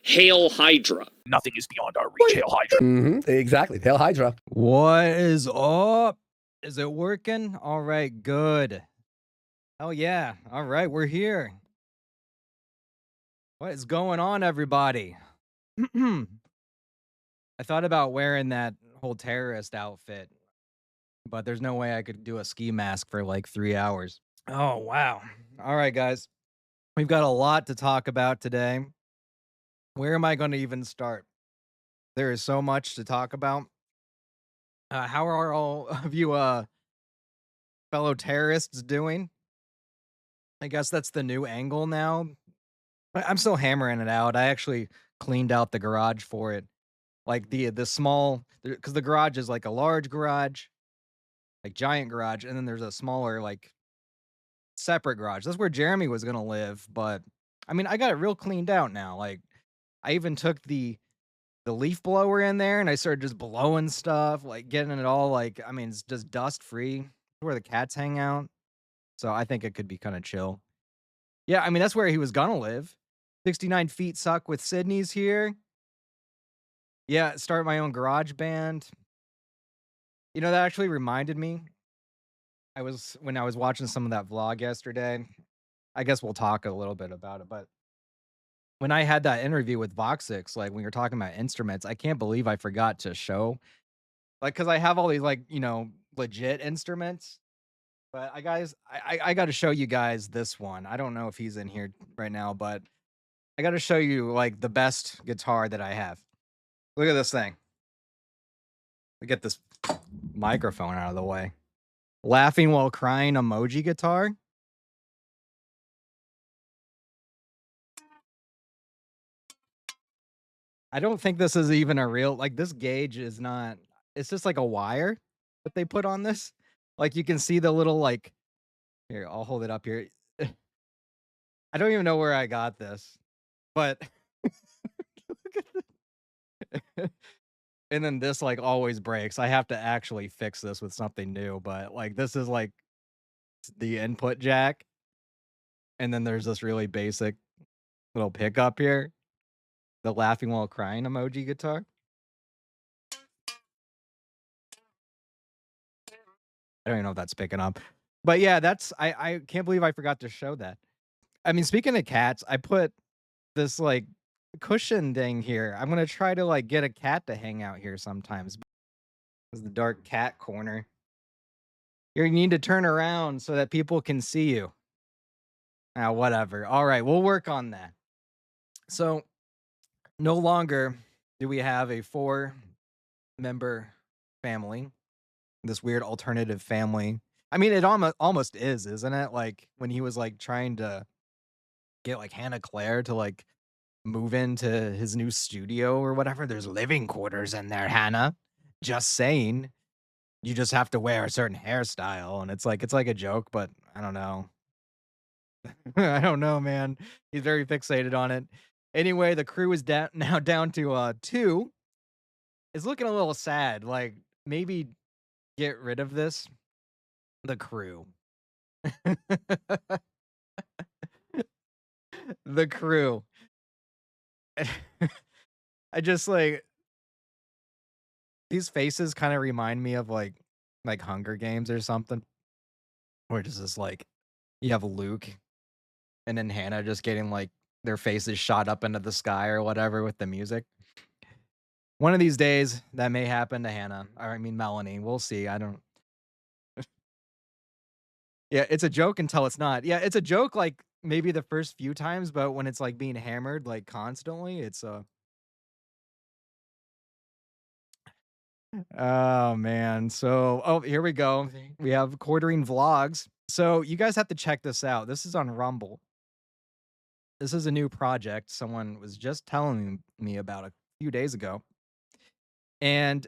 Hail Hydra. Nothing is beyond our reach. Hail Hydra. Exactly. Hail Hydra. What is up? Is it working? All right, good. Oh yeah. All right, we're here. What is going on, everybody? I thought about wearing that whole terrorist outfit, but there's no way I could do a ski mask for like 3 hours. Oh, wow. All right, guys. We've got a lot to talk about today. Where am I going to even start? There is so much to talk about. How are all of you fellow terrorists doing? I guess that's the new angle now. I'm still hammering it out. I actually cleaned out the garage for it. Like the small, because the garage is like a large garage, like giant garage, and then there's a smaller, like separate garage. That's where Jeremy was gonna live, but I mean, I got it real cleaned out now. Like, I even took the leaf blower in there and I started just blowing stuff, like getting it all like, I mean, it's just dust free. Where the cats hang out. So I think it could be kind of chill. Yeah, I mean, that's where he was gonna live. 69 feet suck with Sydney's here. Yeah, start my own garage band. You know, that actually reminded me. When I was watching some of that vlog yesterday, I guess we'll talk a little bit about it, but when I had that interview with Voxix, like when you're talking about instruments, I can't believe I forgot to show, like, because I have all these, like, you know, legit instruments. But I got to show you guys this one. I don't know if he's in here right now, but I got to show you like the best guitar that I have. Look at this thing. Let get this microphone out of the way. Laughing while crying emoji guitar. I don't think this is even a real, like, this gauge is not, it's just like a wire that they put on this. Like, you can see the little, like, here, I'll hold it up here. I don't even know where I got this, but and then this like always breaks. I have to actually fix this with something new, but like this is like the input jack. And then there's this really basic little pickup here. The laughing while crying emoji guitar. I don't even know if that's picking up. But yeah, that's I can't believe I forgot to show that. I mean, speaking of cats, I put this like cushion thing here. I'm gonna try to like get a cat to hang out here sometimes. This is the dark cat corner. You need to turn around so that people can see you. Ah, whatever. All right, we'll work on that. So, no longer do we have a 4-member family. This weird alternative family. I mean, it almost is, isn't it? Like when he was like trying to get like Hannah Claire to like move into his new studio or whatever. There's living quarters in there, Hannah. Just saying. You just have to wear a certain hairstyle, and it's like a joke, but I don't know. I don't know, man. He's very fixated on it. Anyway, the crew is now down to 2. It's looking a little sad. Like, maybe get rid of this. The crew. The crew. I just like these faces kind of remind me of like Hunger Games or something. Where it's just like you have Luke and then Hannah just getting like their faces shot up into the sky or whatever with the music. One of these days that may happen to Hannah. Or I mean Melanie. We'll see. I don't. Yeah, it's a joke until it's not. Yeah, it's a joke like maybe the first few times, but when it's like being hammered like constantly, it's oh man. So, oh, here we go. We have quartering vlogs. So, you guys have to check this out. This is on Rumble. This is a new project someone was just telling me about a few days ago. And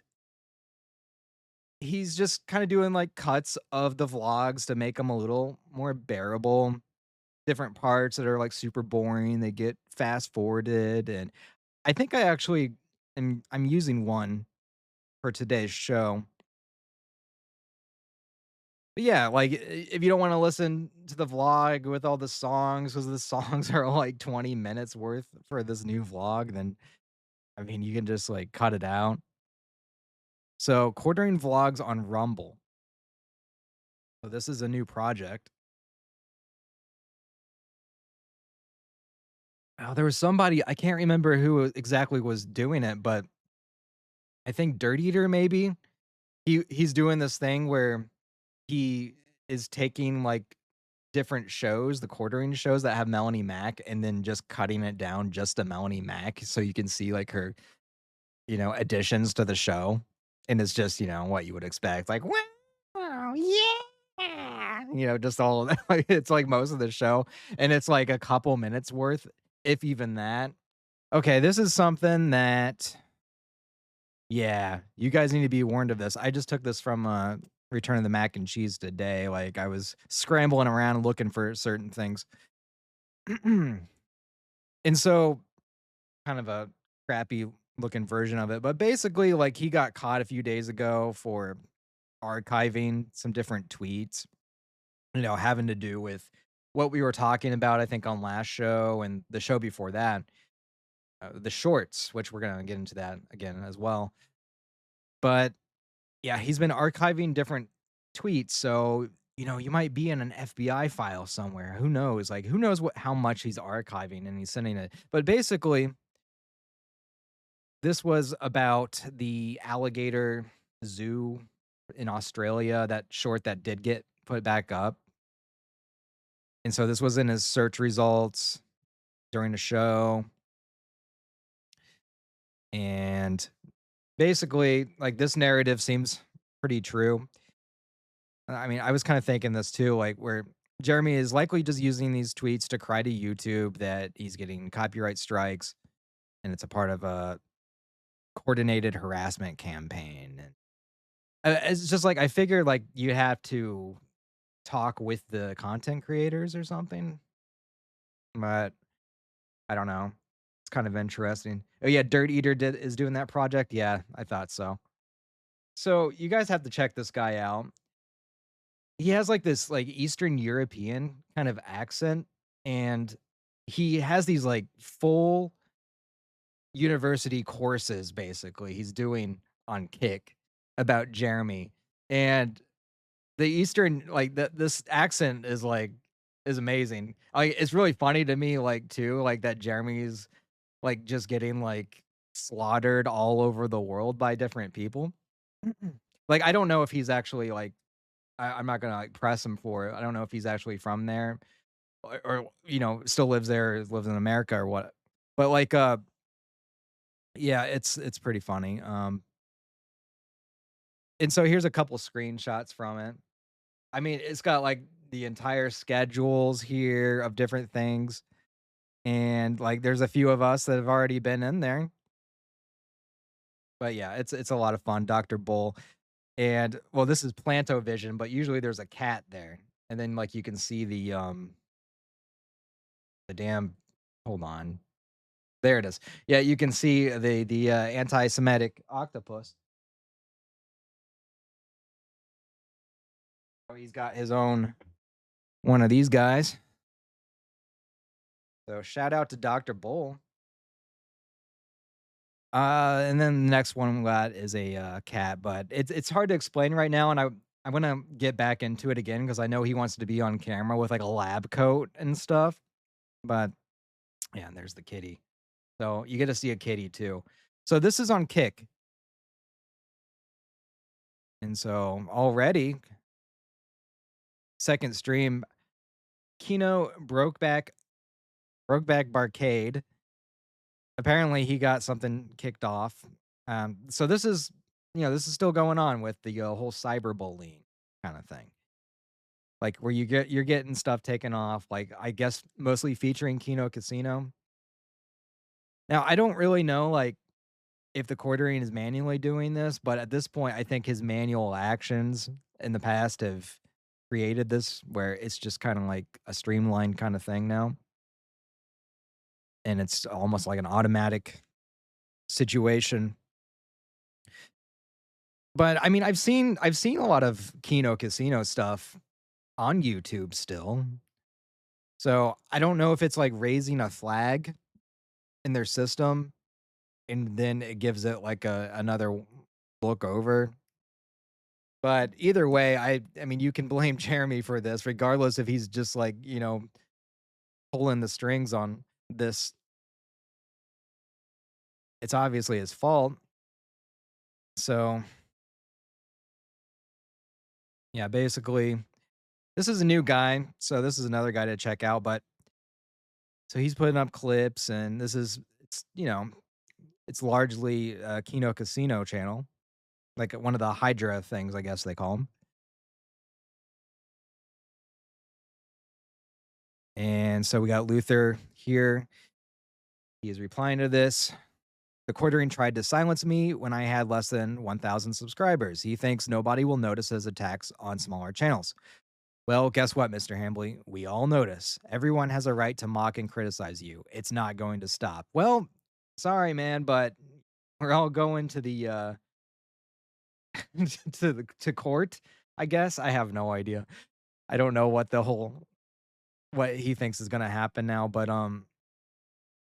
he's just kind of doing like cuts of the vlogs to make them a little more bearable. Different parts that are like super boring, they get fast forwarded, and I think I actually I'm using one for today's show. But yeah, like if you don't want to listen to the vlog with all the songs, because the songs are like 20 minutes worth for this new vlog, then I mean you can just like cut it out. So quartering vlogs on Rumble. So this is a new project. Oh, there was somebody, I can't remember who exactly was doing it, but I think Dirt Eater maybe. He's doing this thing where he is taking like different shows, the quartering shows that have Melanie Mack, and then just cutting it down just to Melanie Mack so you can see like her, additions to the show. And it's just, what you would expect. Like, wow, yeah. Just all of that. Like, it's like most of the show. And it's like a couple minutes worth, if even that. Okay, this is something that, yeah, you guys need to be warned of this. I just took this from Return of the Mac and Cheese today. Like I was scrambling around looking for certain things. And so kind of a crappy looking version of it, but basically like he got caught a few days ago for archiving some different tweets, having to do with what we were talking about, I think on last show and the show before that, the shorts, which we're going to get into that again as well. But yeah, he's been archiving different tweets, so, you might be in an FBI file somewhere. Who knows? Like, who knows how much he's archiving and he's sending it. But basically, this was about the alligator zoo in Australia, that short that did get put back up. And so this was in his search results during the show. And basically, like, this narrative seems pretty true. I mean, I was kind of thinking this too, like where Jeremy is likely just using these tweets to cry to YouTube that he's getting copyright strikes and it's a part of a coordinated harassment campaign. And it's just like, I figured like you have to talk with the content creators or something, but I don't know. It's kind of interesting. Oh yeah, Dirt Eater is doing that project. Yeah, I thought so. So you guys have to check this guy out. He has like this like Eastern European kind of accent, and he has these like full university courses basically he's doing on Kick about Jeremy. And the Eastern, like, this accent is amazing. Like, it's really funny to me, like, too, like that Jeremy's like just getting like slaughtered all over the world by different people. Like, I don't know if he's actually like, I'm not gonna like press him for it. I don't know if he's actually from there, or still lives there, or lives in America or what. But like, yeah, it's pretty funny. And so here's a couple screenshots from it. I mean, it's got like the entire schedules here of different things. And like there's a few of us that have already been in there. But yeah, it's a lot of fun. Dr. Bull. And well, this is Plantovision, but usually there's a cat there. And then like you can see the damn, hold on. There it is. Yeah, you can see the anti-Semitic octopus. Oh, he's got his own one of these guys. So shout out to Dr. Bull. And then the next one we got is a cat, but it's hard to explain right now, and I'm gonna get back into it again because I know he wants to be on camera with like a lab coat and stuff. But yeah, and there's the kitty. So you get to see a kitty too. So this is on Kick. And so already, second stream, Kino Brokeback Barcade. Apparently he got something kicked off. So this is, this is still going on with the whole cyberbullying kind of thing. Like where you're getting stuff taken off, like I guess mostly featuring Kino Casino. Now I don't really know like if the quartering is manually doing this, but at this point I think his manual actions in the past have created this where it's just kind of like a streamlined kind of thing now. And it's almost like an automatic situation. But I mean, I've seen a lot of Kino Casino stuff on YouTube still. So I don't know if it's like raising a flag in their system and then it gives it like another look over. But either way, I mean, you can blame Jeremy for this, regardless if he's just like, pulling the strings on this. It's obviously his fault. So yeah, basically, this is a new guy. So this is another guy to check out. But so he's putting up clips, and it's largely a Kino Casino channel, like one of the HYDRA things, I guess they call them. And so we got Luther here. He is replying to this. The quartering tried to silence me when I had less than 1,000 subscribers. He thinks nobody will notice his attacks on smaller channels. Well, guess what, Mr. Hambly? We all notice. Everyone has a right to mock and criticize you. It's not going to stop. Well, sorry, man, but we're all going to the to court, I guess. I have no idea. I don't know what he thinks is gonna happen now, but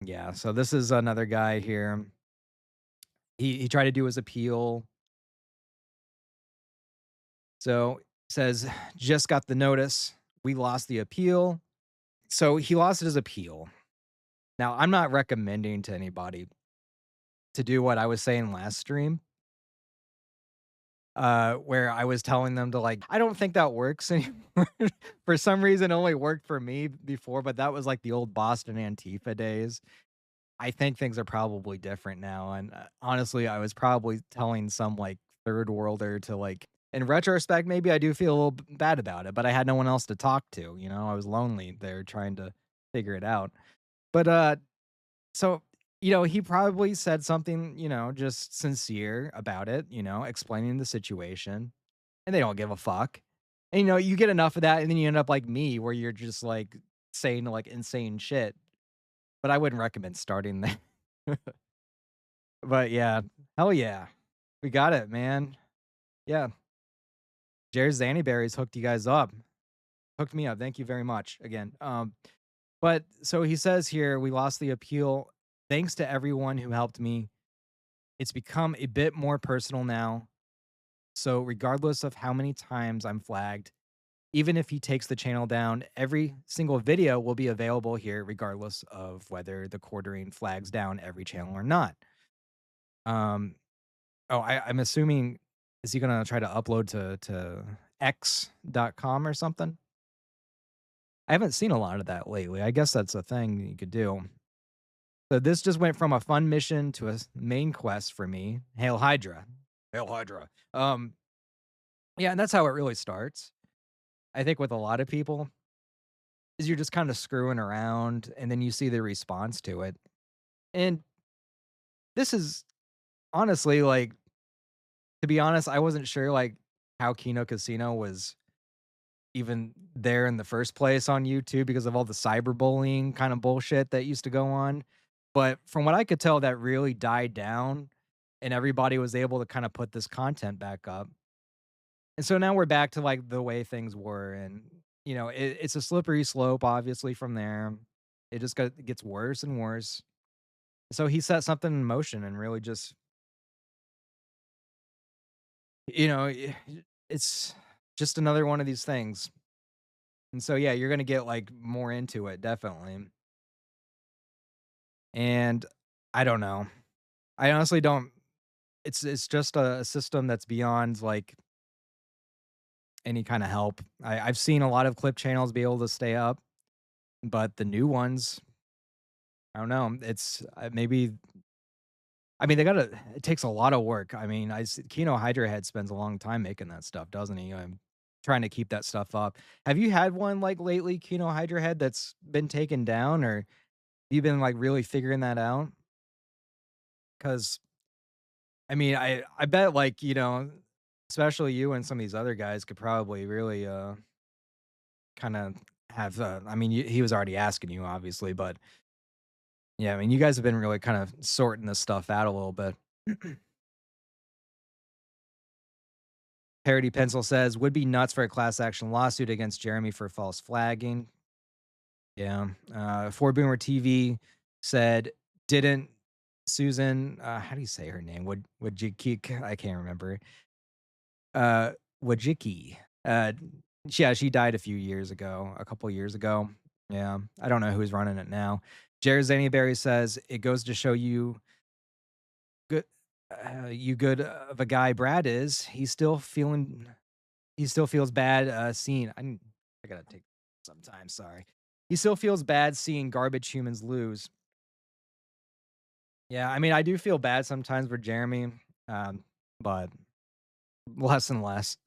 yeah, so this is another guy here. He tried to do his appeal. So says, just got the notice. We lost the appeal. So he lost his appeal. Now, I'm not recommending to anybody to do what I was saying last stream, where I was telling them to like, I don't think that works anymore. For some reason, it only worked for me before, but that was like the old Boston Antifa days. I think things are probably different now. And honestly, I was probably telling some like third worlder to like, in retrospect, maybe I do feel a little bad about it, but I had no one else to talk to. I was lonely there trying to figure it out. But so, he probably said something, just sincere about it, explaining the situation, and they don't give a fuck. And, you get enough of that, and then you end up like me, where you're just like saying like insane shit. But I wouldn't recommend starting there. But yeah, hell yeah. We got it, man. Yeah. Jared Zannyberry's hooked you guys up. Hooked me up. Thank you very much again. But so he says here, we lost the appeal. Thanks to everyone who helped me. It's become a bit more personal now. So regardless of how many times I'm flagged, even if he takes the channel down, every single video will be available here, regardless of whether the quartering flags down every channel or not. I'm assuming, is he gonna try to upload to x.com or something? I haven't seen a lot of that lately. I guess that's a thing you could do. So this just went from a fun mission to a main quest for me. Hail Hydra. Hail Hydra. Yeah, and that's how it really starts. I think with a lot of people, is you're just kind of screwing around and then you see the response to it. And this is honestly like, to be honest, I wasn't sure like how Kino Casino was even there in the first place on YouTube because of all the cyberbullying kind of bullshit that used to go on. But from what I could tell, that really died down and everybody was able to kind of put this content back up. And so now we're back to like the way things were. And, it's a slippery slope, obviously, from there. It just gets worse and worse. So he set something in motion and really just, you know, it's just another one of these things. And so, yeah, you're going to get like more into it, definitely. And I don't know. I honestly don't. It's just a system that's beyond like any kind of help. I've seen a lot of clip channels be able to stay up, but the new ones, I don't know. It's maybe. I mean, it takes a lot of work. I mean, Kino.HydraHead spends a long time making that stuff, doesn't he? I'm trying to keep that stuff up. Have you had one like lately, Kino.HydraHead, that's been taken down, or you been like really figuring that out? Because I mean, I bet like, especially you and some of these other guys could probably really kind of have I mean, he was already asking you obviously, but yeah, I mean, you guys have been really kind of sorting this stuff out a little bit. Parody Pencil says, would be nuts for a class action lawsuit against Jeremy for false flagging. Yeah. For Boomer TV said, didn't Susan, how do you say her name? Wojcicki? I can't remember. Wojcicki. Yeah, she died a couple years ago. Yeah. I don't know who's running it now. Jared Zanyberry says, it goes to show you good good of a guy Brad is. He still feels bad seeing I gotta take some time, sorry. He still feels bad seeing garbage humans lose. Yeah, I mean, I do feel bad sometimes for Jeremy, but less and less.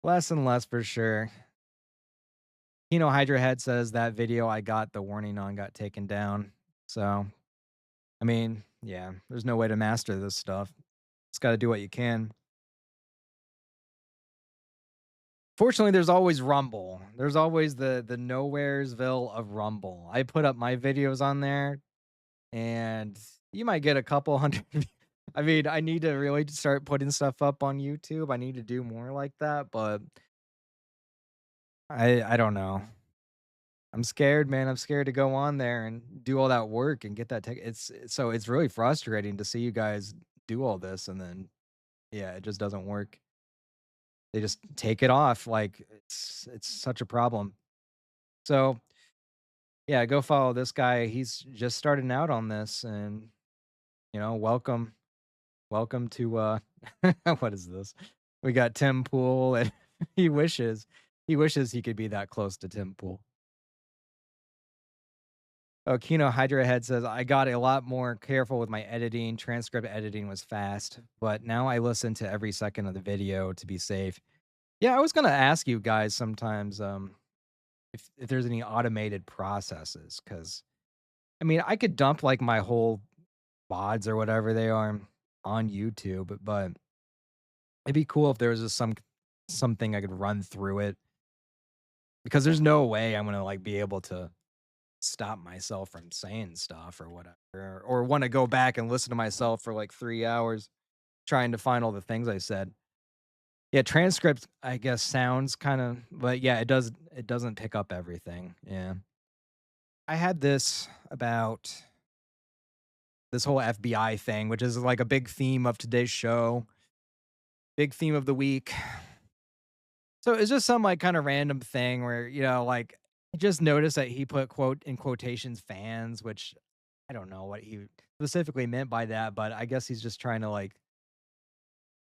Less and less for sure. Kino.HydraHead says that video I got the warning on got taken down. So, I mean, yeah, there's no way to master this stuff. Just got to do what you can. Fortunately, there's always Rumble. There's always the Nowheresville of Rumble. I put up my videos on there, and you might get a couple hundred. I mean, I need to really start putting stuff up on YouTube. I need to do more like that, but I don't know. I'm scared, man. I'm scared to go on there and do all that work and get that tech. It's really frustrating to see you guys do all this and then yeah, it just doesn't work. They just take it off like it's such a problem. So, yeah, go follow this guy. He's just starting out on this and welcome to what is this? We got Tim Pool and he wishes he could be that close to Tim Pool. Oh, Kino.HydraHead says, I got a lot more careful with my editing. Transcript editing was fast, but now I listen to every second of the video to be safe. Yeah, I was going to ask you guys sometimes if there's any automated processes, because, I mean, I could dump like my whole VODs or whatever they are on YouTube, but it'd be cool if there was just something I could run through it, because there's no way I'm going to like be able to stop myself from saying stuff or whatever, or want to go back and listen to myself for like 3 hours trying to find all the things I said. Yeah, transcript I guess sounds kind of, but yeah, it doesn't pick up everything. Yeah. I had this about this whole FBI thing, which is like a big theme of today's show, big theme of the week. So it's just some like kind of random thing where, like I just noticed that he put quote in quotations fans, which I don't know what he specifically meant by that, but I guess he's just trying to like,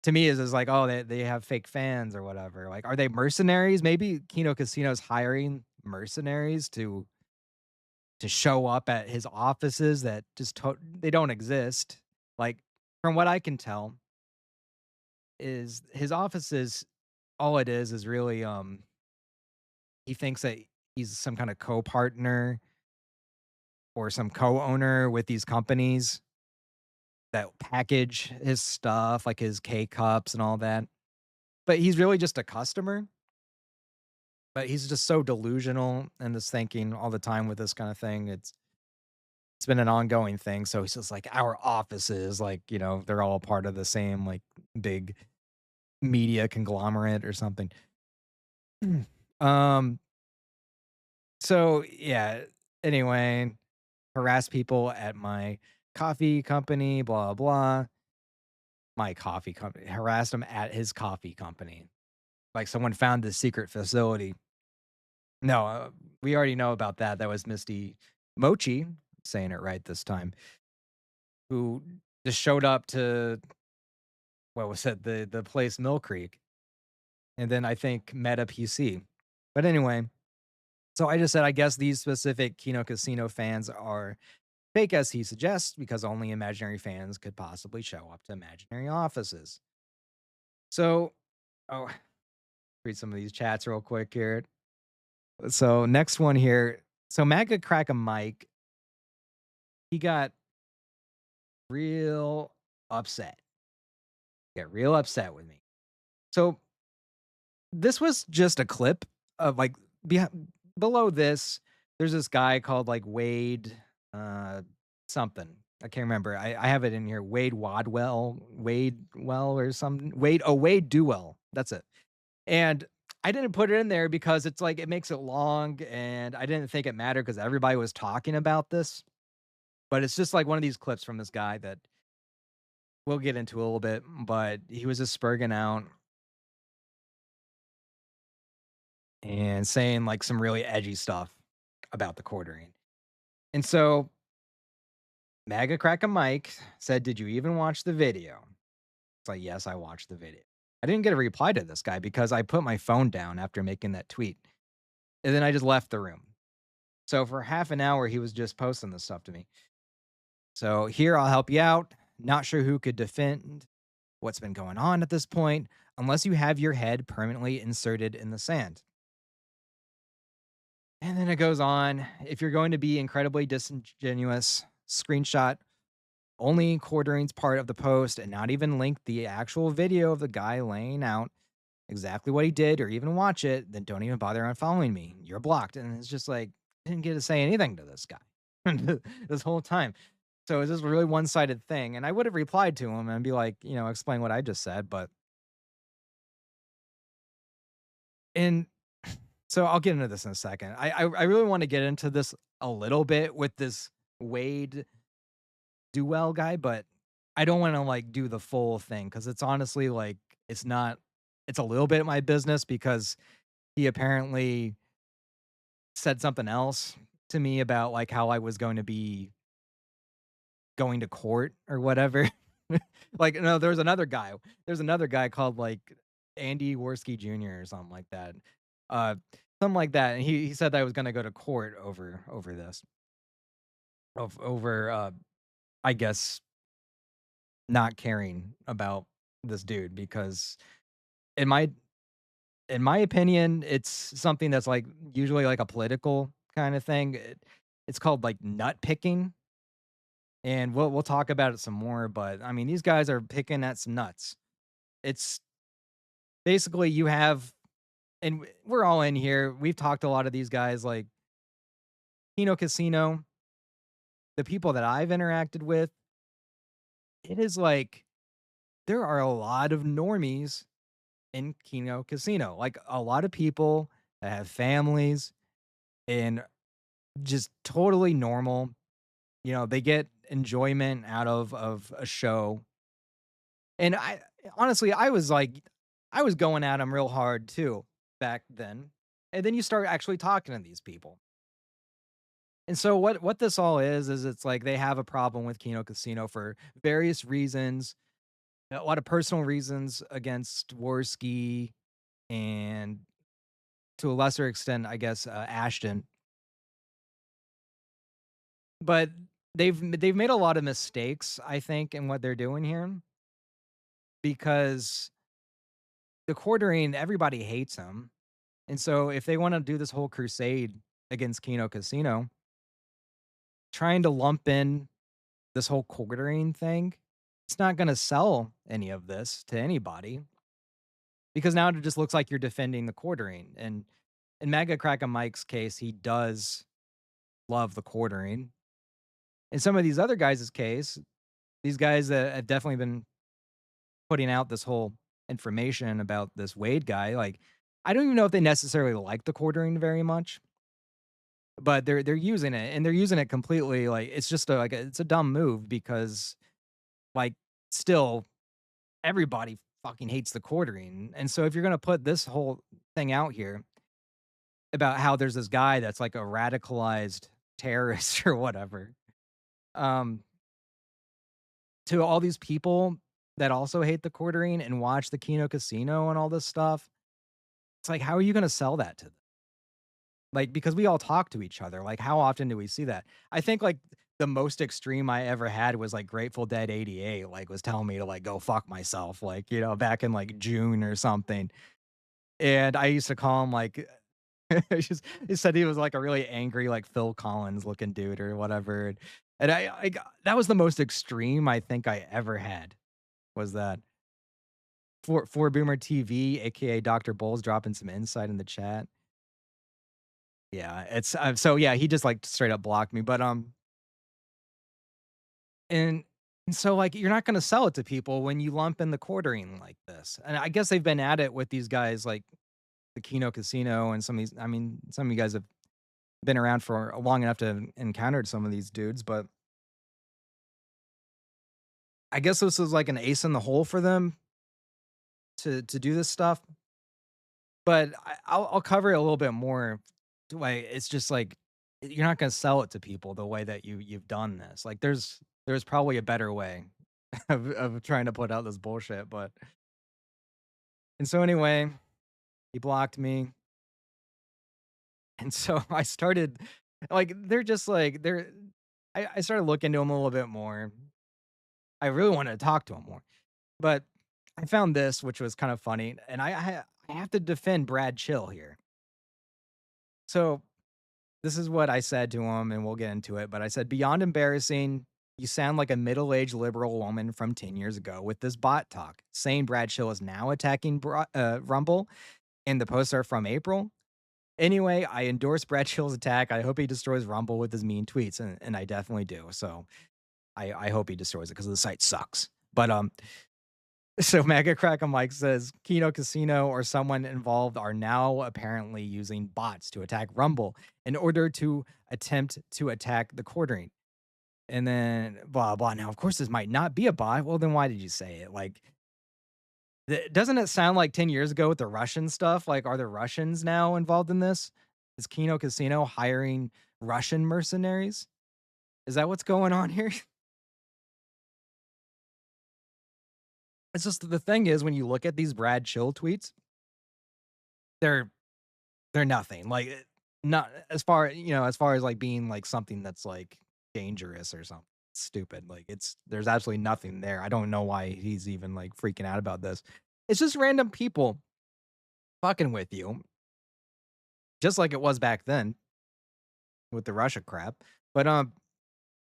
to me is like, oh, they have fake fans or whatever. Like, are they mercenaries? Maybe Kino Casino's hiring mercenaries to show up at his offices that just they don't exist. Like, from what I can tell, is his offices, all it is really he thinks that he's some kind of co-partner or some co-owner with these companies that package his stuff, like his K-cups and all that. But he's really just a customer. But he's just so delusional and just thinking all the time with this kind of thing. It's been an ongoing thing. So he's just like, our offices, like, they're all part of the same like big media conglomerate or something. So yeah, anyway, harass people at my coffee company, blah blah. My coffee company harassed him at his coffee company. Like someone found this secret facility. No, we already know about that. That was Misty Mochi, saying it right this time, who just showed up to, what was it, the place Mill Creek, and then I think Meta PC. But anyway, so I just said, I guess these specific Kino Casino fans are fake as he suggests, because only imaginary fans could possibly show up to imaginary offices. So, read some of these chats real quick here. So next one here. So Magga Crack a Mike, he got real upset. Got real upset with me. So this was just a clip of like below this. There's this guy called like Wade something. I can't remember. I have it in here. Wade Well or something. Wade Duell. That's it. And I didn't put it in there because it's like it makes it long, and I didn't think it mattered because everybody was talking about this. But it's just like one of these clips from this guy that we'll get into a little bit, but he was just spurging out and saying like some really edgy stuff about the quartering. And so Maga Crack a Mike said, "Did you even watch the video?" It's like, yes, I watched the video. I didn't get a reply to this guy because I put my phone down after making that tweet. And then I just left the room. So for half an hour, he was just posting this stuff to me. So here, I'll help you out. Not sure who could defend what's been going on at this point, unless you have your head permanently inserted in the sand. And then it goes on. If you're going to be incredibly disingenuous, screenshot only quartering's part of the post and not even link the actual video of the guy laying out exactly what he did or even watch it, then don't even bother unfollowing me. You're blocked. And it's just like, I didn't get to say anything to this guy this whole time. So it's just a really one-sided thing. And I would have replied to him and be like, explain what I just said. And so I'll get into this in a second. I really want to get into this a little bit with this Wade Duell guy, but I don't want to like do the full thing because it's honestly like it's not. It's a little bit my business because he apparently said something else to me about like how I was going to be going to court or whatever. Like no, there's another guy. There's another guy called like Andy Worski Jr. or something like that. Uh, something like that. And he said that I was going to go to court over this. Over I guess not caring about this dude because in my opinion, it's something that's like usually like a political kind of thing. It's called like nut picking, and we'll talk about it some more. But I mean, these guys are picking at some nuts. It's basically you have, and we're all in here. We've talked to a lot of these guys, like Kino Casino. The people that I've interacted with, it is like there are a lot of normies in Kino Casino. Like a lot of people that have families and just totally normal. They get enjoyment out of a show. And I honestly, I was going at them real hard too back then. And then you start actually talking to these people. And so what this all is it's like they have a problem with Kino Casino for various reasons, a lot of personal reasons against Worski and to a lesser extent, I guess, Ashton. But they've made a lot of mistakes, I think, in what they're doing here because the quartering, everybody hates him. And so if they want to do this whole crusade against Kino Casino, trying to lump in this whole quartering thing, it's not going to sell any of this to anybody because now it just looks like you're defending the quartering. And in Mega Crack and Mike's case, he does love the quartering. In some of these other guys' case, these guys that have definitely been putting out this whole information about this Wade guy, like I don't even know if they necessarily like the quartering very much, but they're using it and they're using it completely like it's just it's a dumb move because like still everybody fucking hates the quartering. And so if you're gonna put this whole thing out here about how there's this guy that's like a radicalized terrorist or whatever, um, to all these people that also hate the quartering and watch the Kino Casino and all this stuff, it's like, how are you gonna sell that to them? Like, because we all talk to each other. Like, how often do we see that? I think like the most extreme I ever had was like Grateful Dead 88, like was telling me to like go fuck myself, like, back in like June or something. And I used to call him like he said he was like a really angry, like Phil Collins looking dude or whatever. And that was the most extreme I think I ever had was that. For Boomer TV, aka Dr. Bowles, dropping some insight in the chat. Yeah, it's so yeah, he just like straight up blocked me. But And so, like, you're not gonna sell it to people when you lump in the quartering like this. And I guess they've been at it with these guys like the Kino Casino and some of these. I mean, some of you guys have been around for long enough to encountered some of these dudes, but I guess this was like an ace in the hole for them to do this stuff. But I'll cover it a little bit more. Like, it's just like you're not gonna sell it to people the way that you've done this. Like, there's probably a better way of trying to put out this bullshit. But and so anyway, he blocked me, and so I started like they're just like they're. I started looking into him a little bit more. I really wanted to talk to him more, but I found this, which was kind of funny, and I have to defend Brad Chill here. So this is what I said to him, and we'll get into it. But I said, beyond embarrassing, you sound like a middle-aged liberal woman from 10 years ago with this bot talk, saying Brad Chill is now attacking Rumble, and the posts are from April. Anyway, I endorse Brad Chill's attack. I hope he destroys Rumble with his mean tweets, and I definitely do. So I hope he destroys it because the site sucks. But so Mega Crack and Mike says Kino Casino or someone involved are now apparently using bots to attack Rumble in order to attempt to attack the quartering. And then blah blah. Now, of course, this might not be a bot. Well, then why did you say it? Like, doesn't it sound like 10 years ago with the Russian stuff? Like, are the Russians now involved in this? Is Kino Casino hiring Russian mercenaries? Is that what's going on here? It's just the thing is when you look at these Brad Chill tweets, they're they're nothing. Like not as far, as far as like being like something that's like dangerous or something stupid. Like there's absolutely nothing there. I don't know why he's even like freaking out about this. It's just random people fucking with you. Just like it was back then with the Russia crap. But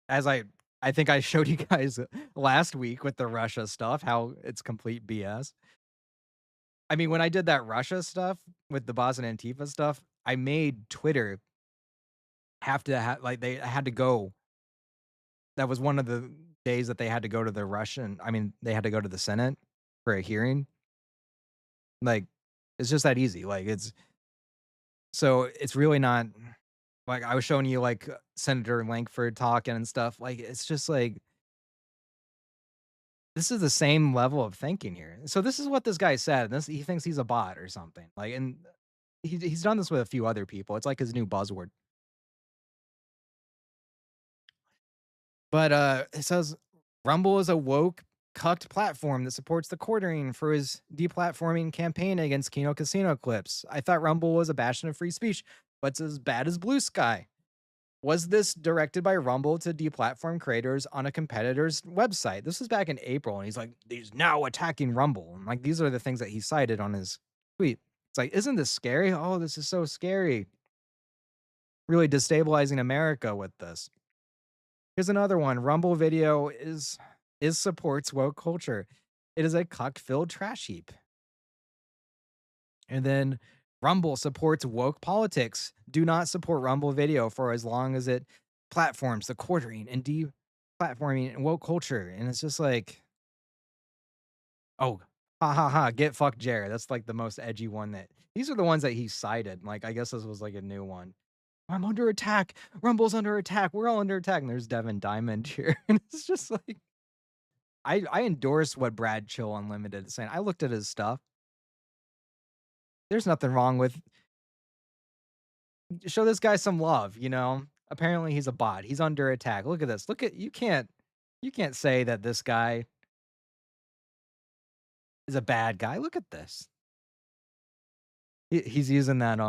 as I think I showed you guys last week with the Russia stuff, how it's complete BS. I mean, when I did that Russia stuff with the Boston Antifa stuff, I made Twitter have to like they had to go. That was one of the days that they had to go to the Russian. I mean, they had to go to the Senate for a hearing. Like, it's just that easy. Like, it's really not like I was showing you like Senator Lankford talking and stuff. Like, it's just like this is the same level of thinking here. So this is what this guy said. He thinks he's a bot or something. Like, and he's done this with a few other people. It's like his new buzzword. But it says Rumble is a woke, cucked platform that supports the quartering for his deplatforming campaign against Kino Casino clips. I thought Rumble was a bastion of free speech, but it's as bad as Blue Sky. Was this directed by Rumble to deplatform creators on a competitor's website? This was back in April, and he's like, he's now attacking Rumble. And like, these are the things that he cited on his tweet. It's like, isn't this scary? Oh, this is so scary. Really destabilizing America with this. Here's another one. Rumble Video is supports woke culture. It is a cuck-filled trash heap. And then Rumble supports woke politics. Do not support Rumble Video for as long as it platforms the quartering and deplatforming and woke culture. And it's just like, oh, ha ha ha, get fucked, Jared. That's like the most edgy one these are the ones that he cited. Like, I guess this was like a new one. I'm under attack. Rumble's under attack. We're all under attack. And there's Devin Diamond here. And it's just like, I endorse what Brad Chill Unlimited is saying. I looked at his stuff. There's nothing wrong with show this guy some love, Apparently he's a bot. He's under attack. Look at this. You can't say that this guy is a bad guy. Look at this. He's using that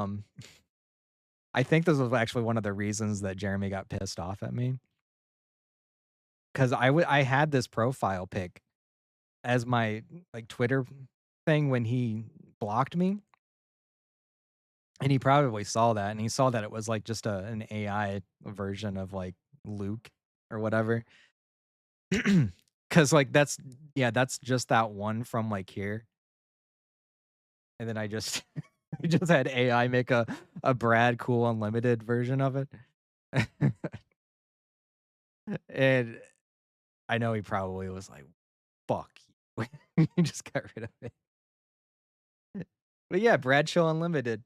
I think this was actually one of the reasons that Jeremy got pissed off at me. Cuz I had this profile pic as my like Twitter thing when he blocked me. And he probably saw that, and he saw that it was like just an AI version of like Luke or whatever. Cuz like that's just that one from like here. And then I just I just had AI make a BradCoolUnlimited version of it. And I know he probably was like, "Fuck you." He just got rid of it. But yeah, Bradshaw Unlimited.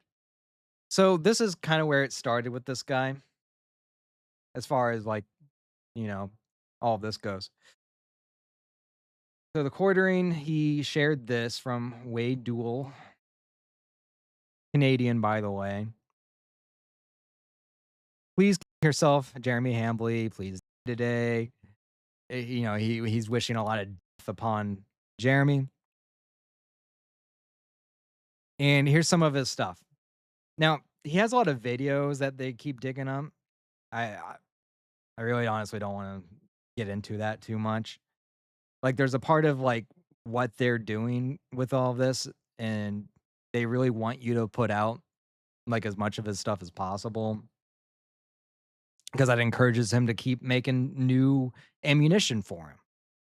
So this is kind of where it started with this guy, as far as like, you know, all of this goes. So the quartering, he shared this from Wade Duel, Canadian, by the way. Please kill yourself, Jeremy Hambley. Please today. You know, he's wishing a lot of death upon Jeremy. And here's some of his stuff. Now, he has a lot of videos that they keep digging up. I I really honestly don't want to get into that too much. Like there's a part of like what they're doing with all of this, and they really want you to put out like as much of his stuff as possible because that encourages him to keep making new ammunition for him.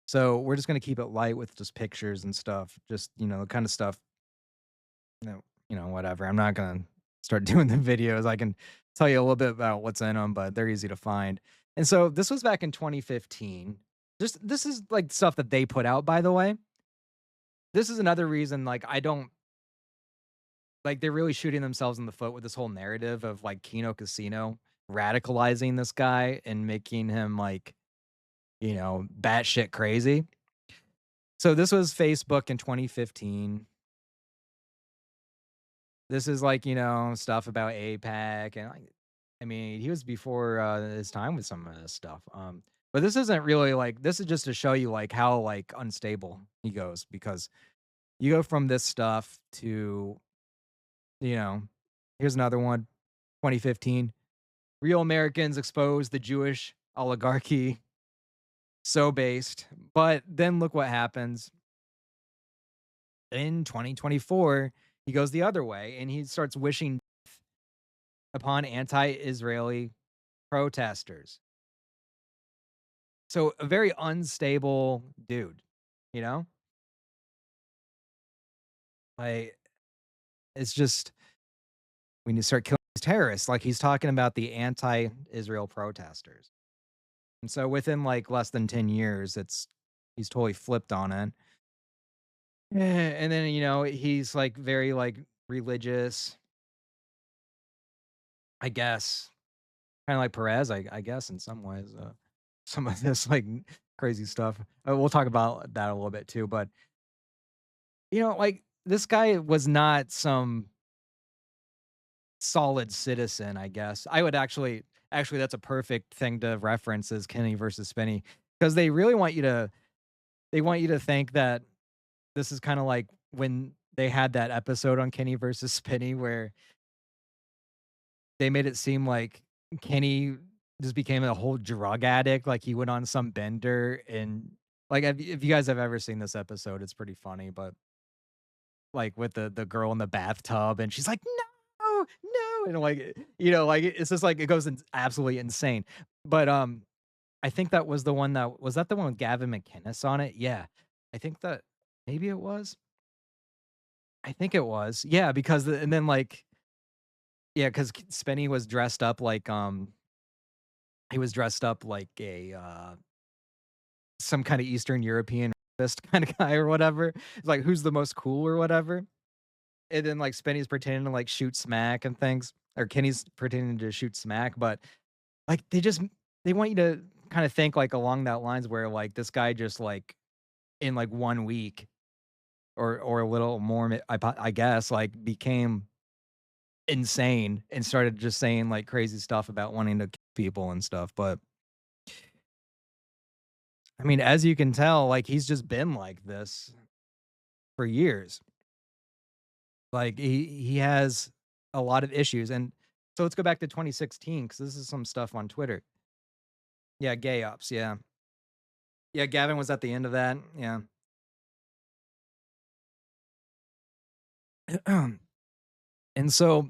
So we're just gonna keep it light with just pictures and stuff. Just, the kind of stuff, whatever. I'm not gonna start doing the videos. I can tell you a little bit about what's in them, but they're easy to find. And so this was back in 2015. Just this is like stuff that they put out, by the way. This is another reason, like, I don't like they're really shooting themselves in the foot with this whole narrative of like Kino Casino radicalizing this guy and making him like, batshit crazy. So this was Facebook in 2015. This is like, stuff about APAC and like, I mean, he was before his time with some of this stuff. But this isn't really like this is just to show you like how like unstable he goes because you go from this stuff to, you know, here's another one, 2015. Real Americans expose the Jewish oligarchy. So based. But then look what happens. In 2024, he goes the other way and he starts wishing death upon anti-Israeli protesters. So a very unstable dude, you know? Like it's just when you start killing these terrorists, like he's talking about the anti-Israel protesters. And so within like less than 10 years, he's totally flipped on it. And then, he's like very like religious, I guess. Kind of like Perez, I guess, in some ways. Some of this like crazy stuff. We'll talk about that a little bit too. But like this guy was not some solid citizen, I guess. I would actually that's a perfect thing to reference is Kenny versus Spinny because they want you to think that this is kind of like when they had that episode on Kenny versus Spinny where they made it seem like Kenny just became a whole drug addict, like he went on some bender and like if you guys have ever seen this episode, it's pretty funny, but like with the girl in the bathtub and she's like, "No, no," and like, like it's just like it goes absolutely insane. But I think that was the one that the one with Gavin McInnes on it? Yeah. I think that maybe it was. I think it was. Yeah, because and then like yeah, because Spenny was dressed up like he was dressed up like a some kind of Eastern European rapist kind of guy or whatever. It's like who's the most cool or whatever. And then like Spenny's pretending to like shoot smack and things. Or Kenny's pretending to shoot smack, but like they want you to kind of think like along that lines where like this guy just like in like 1 week or a little more I guess like became insane and started just saying like crazy stuff about wanting to kill people and stuff. But I mean, as you can tell, like he's just been like this for years. Like he has a lot of issues. And so let's go back to 2016 because this is some stuff on Twitter. Yeah, gay ups. Yeah. Yeah, Gavin was at the end of that. Yeah. And so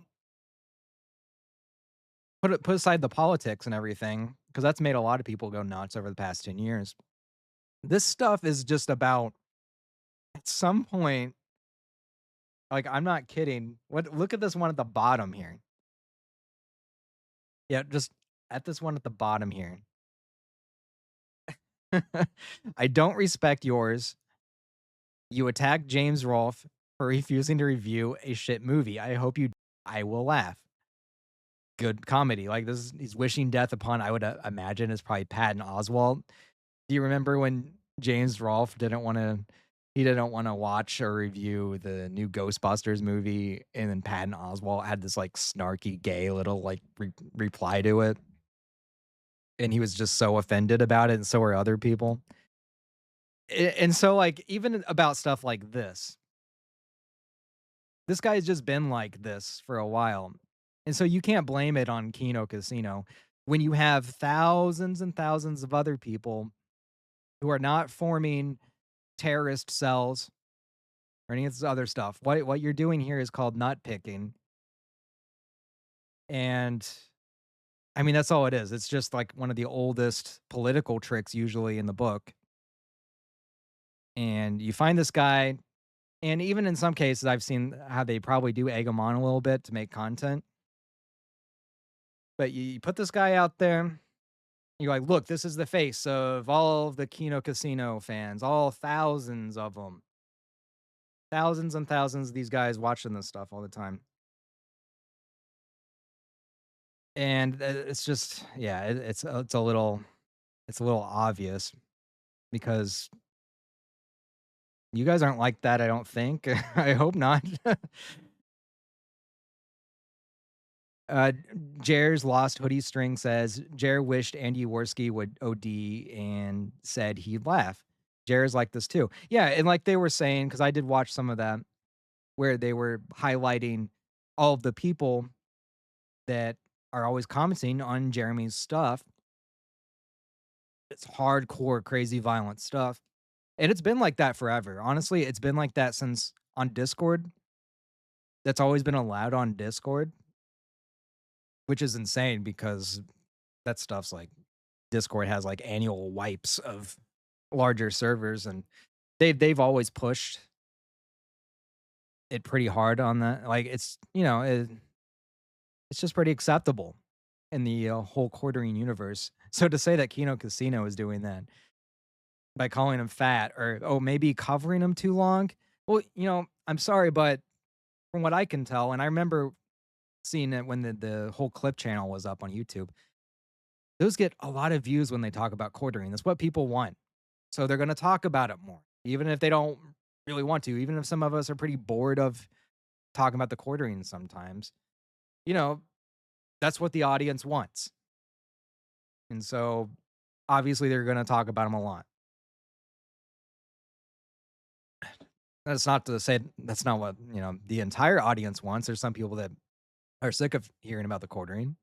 put aside the politics and everything, because that's made a lot of people go nuts over the past 10 years. This stuff is just about at some point, like I'm not kidding. Look at this one at the bottom here. Yeah, just at this one at the bottom here. I don't respect yours. You attacked James Rolfe for refusing to review a shit movie. I hope you. I will laugh. Good comedy. Like this, he's wishing death upon. I would imagine is probably Patton Oswalt. Do you remember when James Rolfe didn't want to? He didn't want to watch or review the new Ghostbusters movie, and then Patton Oswalt had this like snarky, gay little like reply to it, and he was just so offended about it, and so were other people. And so, like, even about stuff like this guy's just been like this for a while. And so you can't blame it on Kino Casino when you have thousands and thousands of other people who are not forming terrorist cells or any of this other stuff. What you're doing here is called nut picking. And I mean, that's all it is. It's just like one of the oldest political tricks usually in the book. And you find this guy, and even in some cases, I've seen how they probably do egg him on a little bit to make content. But you put this guy out there, you're like, look, this is the face of all of the Kino Casino fans, all thousands of them. Thousands and thousands of these guys watching this stuff all the time. And it's just, yeah, it's a little obvious because you guys aren't like that, I don't think. I hope not. Jer's Lost Hoodie String says, Jer wished Andy Worski would OD and said he'd laugh. Jer's like this too. Yeah, and like they were saying, because I did watch some of that, where they were highlighting all of the people that are always commenting on Jeremy's stuff. It's hardcore, crazy, violent stuff. And it's been like that forever. Honestly, it's been like that since on Discord. That's always been allowed on Discord, which is insane because that stuff's like Discord has like annual wipes of larger servers, and they've always pushed it pretty hard on that. Like it's it's just pretty acceptable in the whole quartering universe. So to say that Kino Casino is doing that by calling him fat or maybe covering him too long, well, I'm sorry, but from what I can tell, and I remember seeing it when the whole clip channel was up on YouTube. Those get a lot of views when they talk about quartering. That's what people want. So they're going to talk about it more, even if they don't really want to, even if some of us are pretty bored of talking about the quartering sometimes. That's what the audience wants. And so obviously they're going to talk about them a lot. That's not to say that's not what, the entire audience wants. There's some people that are sick of hearing about the quartering.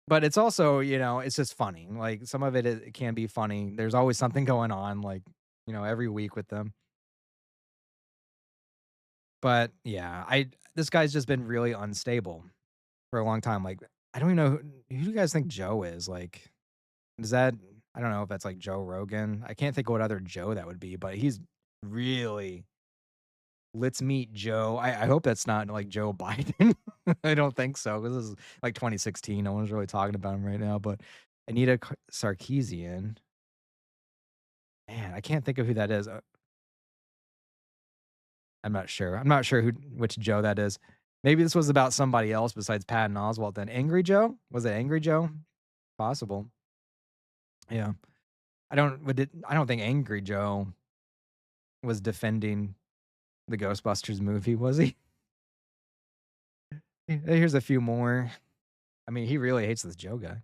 But it's also, it's just funny. Like some of it can be funny. There's always something going on, like, every week with them. But yeah, this guy's just been really unstable for a long time. Like, I don't even know who do you guys think Joe is? Like, is that I don't know if that's like Joe Rogan. I can't think of what other Joe that would be, but he's really let's meet Joe. I hope that's not like Joe Biden. I don't think so. This is like 2016. No one's really talking about him right now. But Anita Sarkeesian. Man, I can't think of who that is. I'm not sure. I'm not sure which Joe that is. Maybe this was about somebody else besides Patton Oswalt. Then Angry Joe? Was it Angry Joe? Possible. Yeah. I don't think Angry Joe was defending the Ghostbusters movie, was he? Here's a few more. I mean, he really hates this Joe guy.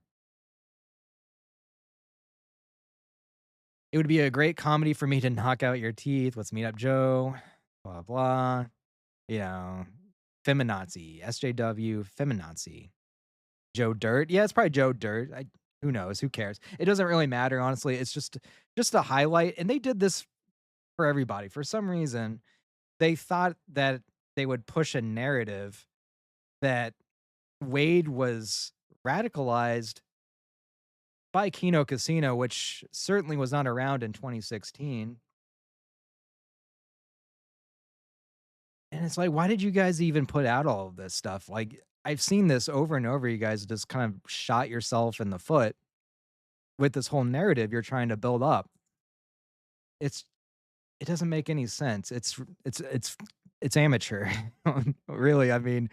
It would be a great comedy for me to knock out your teeth. Let's meet up, Joe. Blah, blah. Feminazi. SJW, Feminazi. Joe Dirt. Yeah, it's probably Joe Dirt. Who knows? Who cares? It doesn't really matter, honestly. It's just a highlight. And they did this for everybody. For some reason, they thought that they would push a narrative that Wade was radicalized by Kino Casino, which certainly was not around in 2016. And it's like, why did you guys even put out all of this stuff? Like, I've seen this over and over. You guys just kind of shot yourself in the foot with this whole narrative you're trying to build up, it doesn't make any sense. It's amateur. Really, I mean,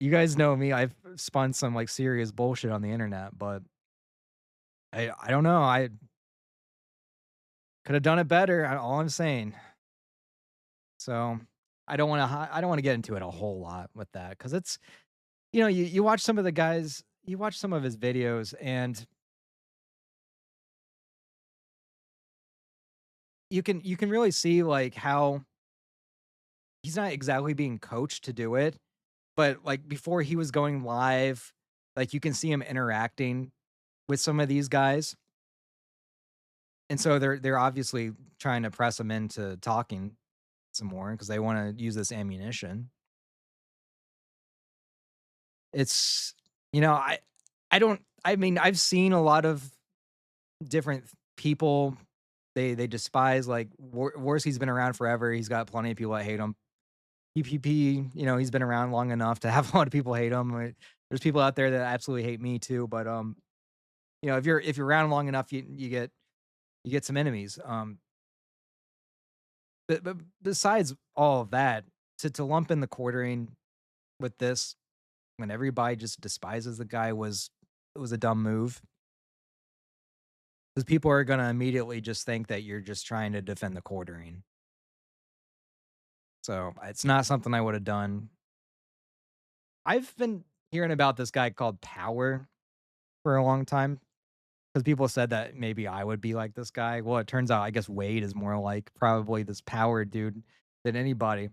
you guys know me. I've spun some like serious bullshit on the internet, but I don't know. I could have done it better. All I'm saying. So I don't want to get into it a whole lot with that, because it's, you watch some of the guys, you watch some of his videos, and you can really see like how he's not exactly being coached to do it, but like before he was going live, like you can see him interacting with some of these guys. And so they're obviously trying to press him into talking some more because they want to use this ammunition. It's, I mean, I've seen a lot of different people. They despise, like, Warski's been around forever. He's got plenty of people that hate him. PPP, he's been around long enough to have a lot of people hate him. There's people out there that absolutely hate me too. But if you're around long enough, you get some enemies. But besides all of that, to lump in the quartering with this when everybody just despises the guy was a dumb move. Because people are gonna immediately just think that you're just trying to defend the quartering. So it's not something I would have done. I've been hearing about this guy called Power for a long time, because people said that maybe I would be like this guy. Well, it turns out I guess Wade is more like probably this Power dude than anybody.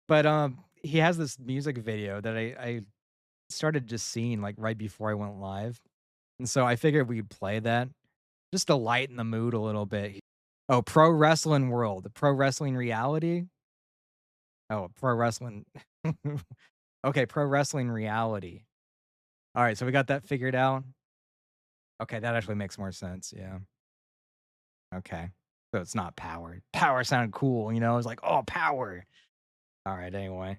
But he has this music video that I started just seeing like right before I went live. And so I figured we'd play that just to lighten the mood a little bit. Oh, Pro Wrestling World, Pro Wrestling Reality. Oh, Pro Wrestling. Okay, Pro Wrestling Reality. All right, so we got that figured out. Okay, that actually makes more sense. Yeah. Okay. So it's not Power. Power sounded cool, It's like, oh, Power. All right, anyway.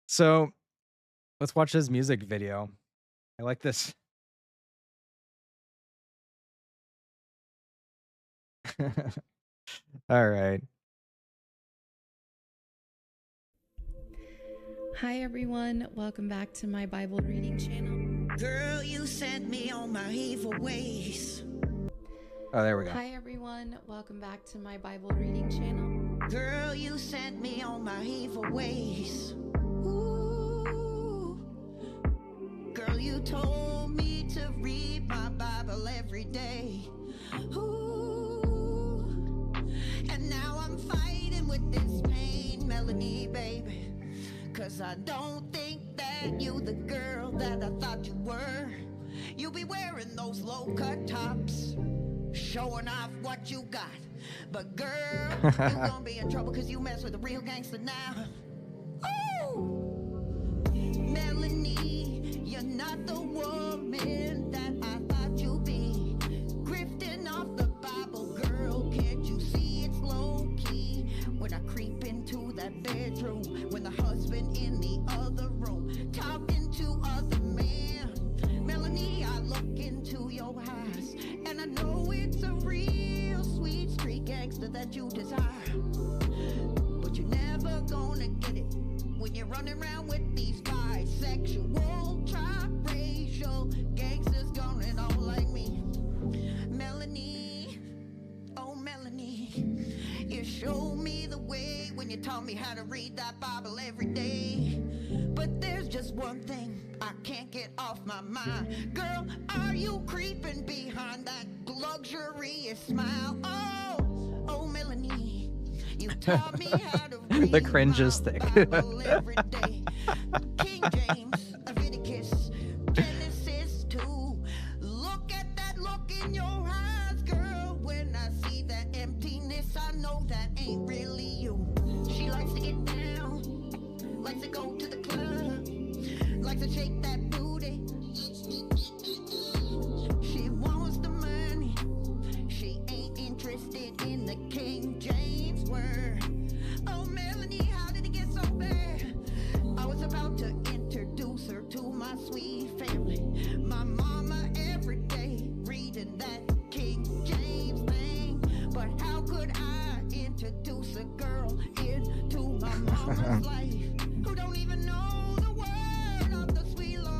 So let's watch this music video. I like this. All right. Hi everyone, welcome back to my Bible reading channel. Girl, you sent me on my evil ways. Oh, there we go. Hi everyone, welcome back to my Bible reading channel. Girl, you sent me on my evil ways. Ooh. Girl, you told me to read my Bible every day. Ooh. And now I'm fighting with this pain, Melanie, baby. 'Cause I don't think that you the girl that I thought you were. You be wearing those low-cut tops, showing off what you got. But girl, you gonna be in trouble 'cause you mess with a real gangster now. Ooh! Melanie, you're not the woman that I thought you'd be. Grifting off the Bible, girl, can't you see it's low-key? When I creep into that bedroom, when the husband in the other room, talking to other men. Melanie, I look into your eyes, and I know it's a real sweet street gangster that you desire. But you're never gonna get it when you're running around with these bisexual, tri-racial gangsters going on like me. Melanie, oh Melanie, you showed me the way when you taught me how to read that Bible every day. But there's just one thing I can't get off my mind. Girl, are you creeping behind that luxurious smile? Oh Melanie, you taught me how to read The cringe is thick. Bible every day. King James, Leviticus, Genesis 2. Look at that look in your eyes, girl. When I see that emptiness, I know that ain't really you. She likes to get down, likes to go to the club, likes to shake that booty. She wants the money, she ain't interested in the King James word. Oh Melanie, how did it get so bad? I was about to introduce her to my sweet family. My mama every day reads introduce a girl into my mama's life who don't even know the word of the sweet Lord.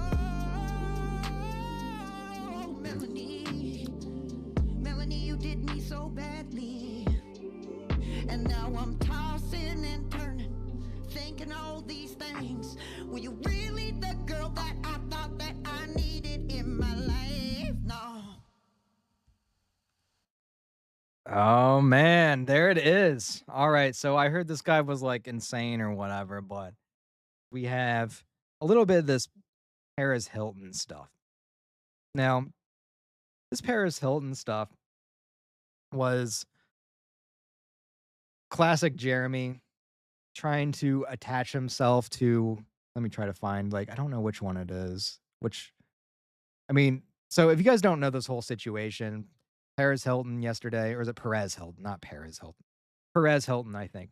Melanie, Melanie, you did me so badly, and now I'm tossing and turning, thinking all these things. Were you really the girl that I thought that I needed in my life? No. Oh man, there it is. All right, so I heard this guy was like insane or whatever, but we have a little bit of this Paris Hilton stuff. Now, this Paris Hilton stuff was classic Jeremy trying to attach himself to, let me try to find, like, I don't know which one it is. I mean, so if you guys don't know this whole situation, Paris Hilton yesterday, or is it Perez Hilton? Not Paris Hilton. Perez Hilton, I think.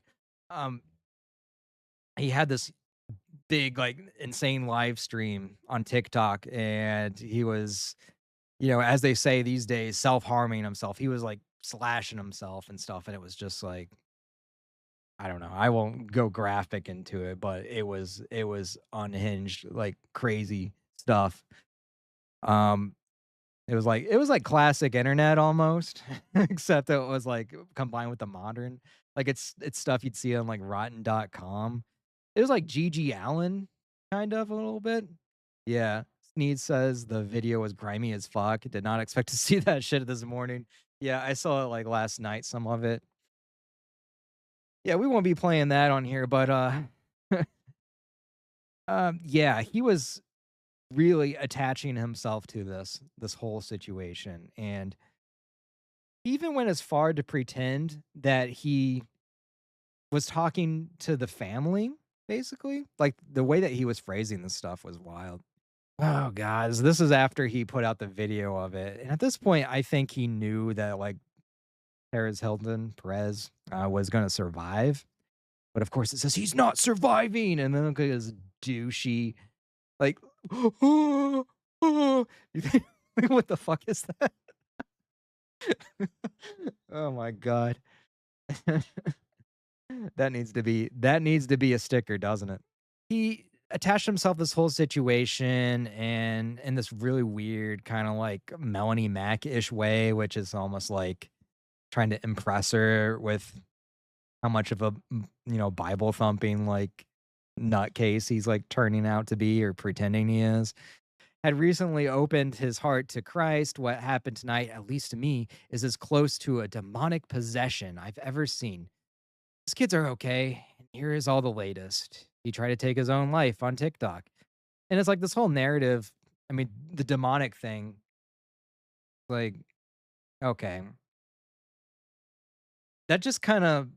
He had this big, like, insane live stream on TikTok, and he was, as they say these days, self-harming himself. He was like slashing himself and stuff, and it was just like, I don't know. I won't go graphic into it, but it was unhinged, like crazy stuff. It was like classic internet almost, except it was like combined with the modern. Like it's stuff you'd see on like rotten.com. It was like Gigi Allen, kind of a little bit. Yeah. Sneed says the video was grimy as fuck. Did not expect to see that shit this morning. Yeah, I saw it like last night, some of it. Yeah, we won't be playing that on here, but yeah, he was really attaching himself to this whole situation, and he even went as far to pretend that he was talking to the family, basically. Like the way that he was phrasing this stuff was wild. Oh guys, this is after he put out the video of it, and at this point, I think he knew that like Perez was going to survive. But of course, it says he's not surviving. And then look at his douchey, like, you think, what the fuck is that? Oh my God. That needs to be a sticker, doesn't it? He attached himself to this whole situation and in this really weird kind of like Melanie Mac-ish way, which is almost like trying to impress her with how much of a Bible thumping like nutcase he's like turning out to be or pretending he is. Had recently opened his heart to Christ. What happened tonight, at least to me, is as close to a demonic possession I've ever seen. His kids are okay. Here is all the latest. He tried to take his own life on TikTok. And it's like this whole narrative. I mean, the demonic thing, like, okay. That just kind of,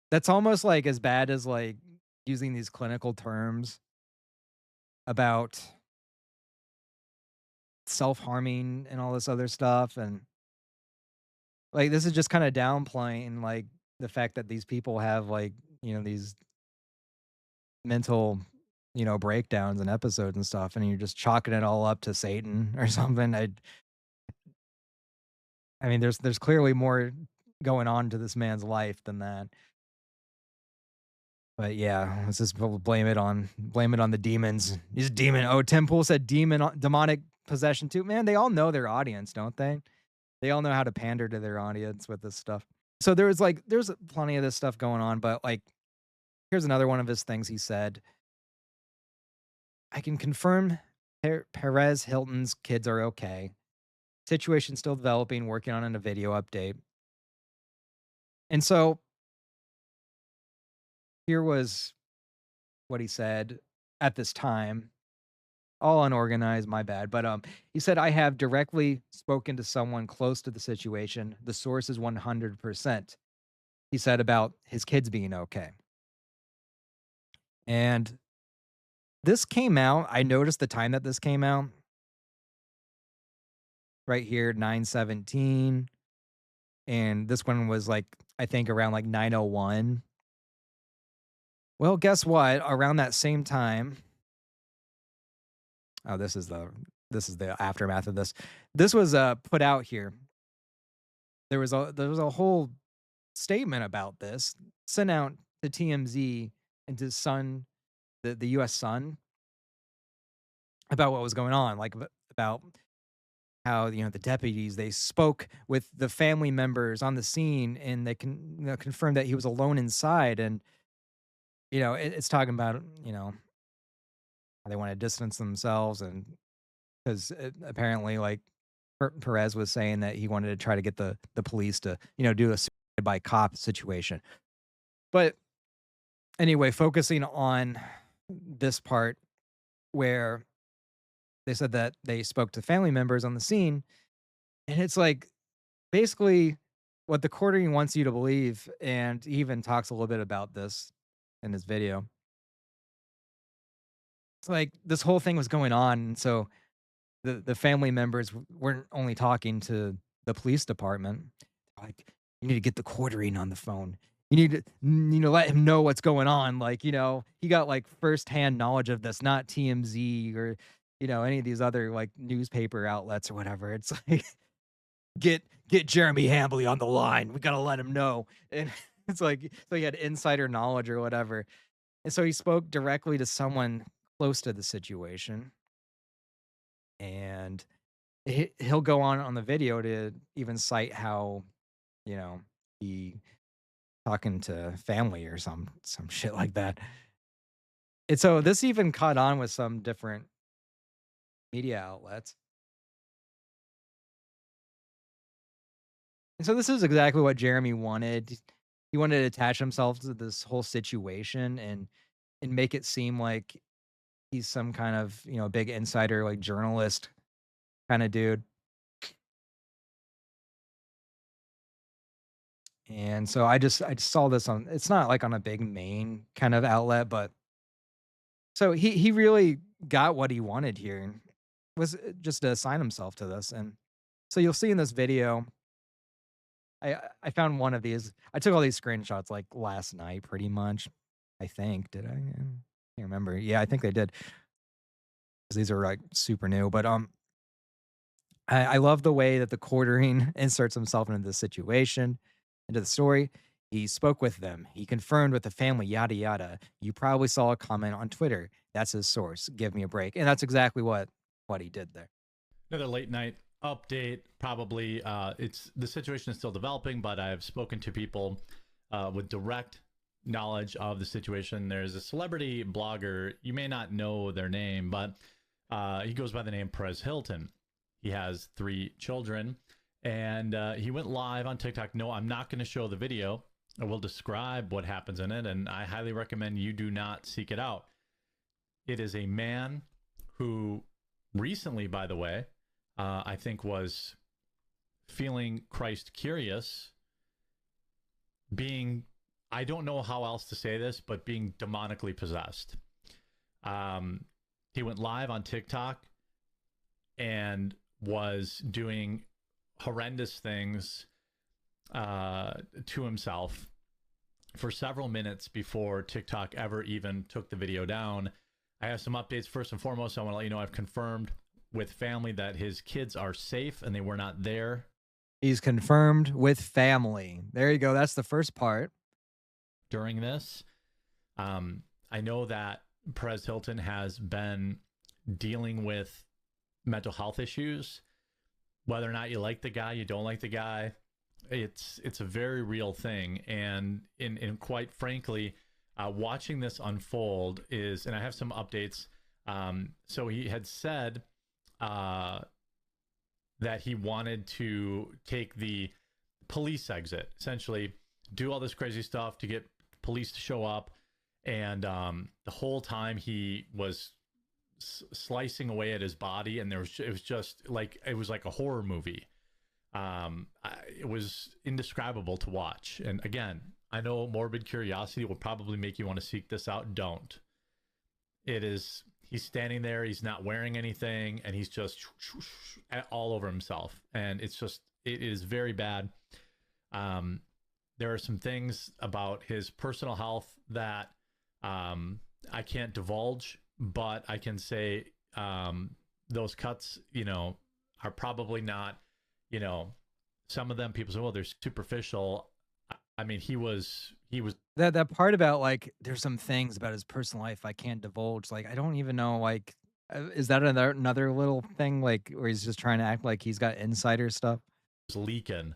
that's almost like as bad as like using these clinical terms about self-harming and all this other stuff. And like, this is just kind of downplaying like the fact that these people have like, these mental, breakdowns and episodes and stuff. And you're just chalking it all up to Satan or something. I mean, there's clearly more going on to this man's life than that. But yeah, let's just blame it on the demons. He's a demon. Oh, Tim Pool said demonic possession too. Man, they all know their audience, don't they? They all know how to pander to their audience with this stuff. So there's plenty of this stuff going on, but like, here's another one of his things he said. I can confirm Perez Hilton's kids are okay. Situation still developing, working on a video update. And so here was what he said at this time. All unorganized, my bad. But he said, I have directly spoken to someone close to the situation. The source is 100%. He said about his kids being okay. And this came out. I noticed the time that this came out. Right here, 9:17. And this one was like, I think around like 9:01. Well, guess what? Around that same time. Oh, this is the aftermath of this. This was put out here. There was a whole statement about this sent out to TMZ and to Sun, the U.S. Sun, about what was going on, like about how the deputies, they spoke with the family members on the scene, and they can confirmed that he was alone inside, and it's talking about how they want to distance themselves, and because apparently like Perez was saying that he wanted to try to get the police to do a suicide by cop situation. But anyway, focusing on this part where they said that they spoke to family members on the scene, and it's like basically what the quartering wants you to believe, and he even talks a little bit about this in his video. It's like this whole thing was going on, and so the family members weren't only talking to the police department. Like, you need to get the quartering on the phone. You need to, let him know what's going on. Like, he got like firsthand knowledge of this, not TMZ or, any of these other like newspaper outlets or whatever. It's like, get Jeremy Hambley on the line. We got to let him know. And it's like, so he had insider knowledge or whatever. And so he spoke directly to someone close to the situation. And he'll go on the video to even cite how, he talking to family or some shit like that. And so this even caught on with some different media outlets. And so this is exactly what Jeremy wanted. He wanted to attach himself to this whole situation and make it seem like he's some kind of, big insider, like journalist kind of dude. And so I just saw this on, it's not like on a big main kind of outlet, but so he really got what he wanted here, and was just to assign himself to this. And so you'll see in this video, I found one of these. I took all these screenshots like last night, pretty much. I think, did I? I can't remember. Yeah, I think they did. 'Cause these are like super new, but I love the way that the quartering inserts himself into the situation, into the story. He spoke with them. He confirmed with the family, yada, yada. You probably saw a comment on Twitter. That's his source. Give me a break. And that's exactly what he did there. Another late night update. Probably it's the situation is still developing, but I've spoken to people with direct knowledge of the situation. There's a celebrity blogger. You may not know their name, but he goes by the name Perez Hilton. He has 3 children, and he went live on TikTok. No, I'm not going to show the video. I will describe what happens in it, and I highly recommend you do not seek it out. It is a man who recently, by the way, I think was feeling Christ curious, being, I don't know how else to say this, but being demonically possessed. He went live on TikTok and was doing horrendous things to himself for several minutes before TikTok ever even took the video down. I have some updates. First and foremost, I want to let you know I've confirmed with family that his kids are safe and they were not there. He's confirmed with family. There you go. That's the first part. During this, I know that Perez Hilton has been dealing with mental health issues. Whether or not you like the guy, you don't like the guy, it's a very real thing. And in quite frankly, watching this unfold is, and I have some updates. So he had said that he wanted to take the police exit, essentially do all this crazy stuff to get police to show up. And the whole time he was slicing away at his body, and it was just like, it was like a horror movie. It was indescribable to watch. And again, I know morbid curiosity will probably make you want to seek this out. Don't. It is, he's standing there, he's not wearing anything, and he's just all over himself. And it's just, it is very bad. There are some things about his personal health that I can't divulge, but I can say those cuts, are probably not, some of them people say, well, they're superficial. I mean, he was That part about like there's some things about his personal life I can't divulge. Like I don't even know. Like, is that another little thing like where he's just trying to act like he's got insider stuff? leaking.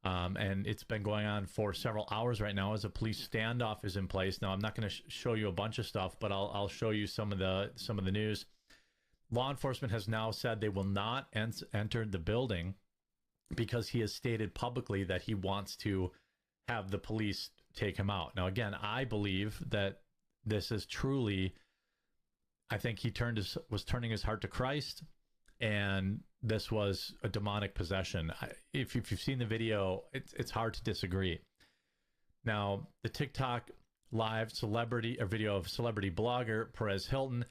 And it's been going on for several hours right now as a police standoff is in place. Now, I'm not going to show you a bunch of stuff, but I'll show you some of the news. Law enforcement has now said they will not enter the building because he has stated publicly that he wants to have the police take him out. Now, again, I believe that this is truly, I think he was turning his heart to Christ, and this was a demonic possession. If you've seen the video, it's hard to disagree. Now, the TikTok live video of celebrity blogger Perez Hilton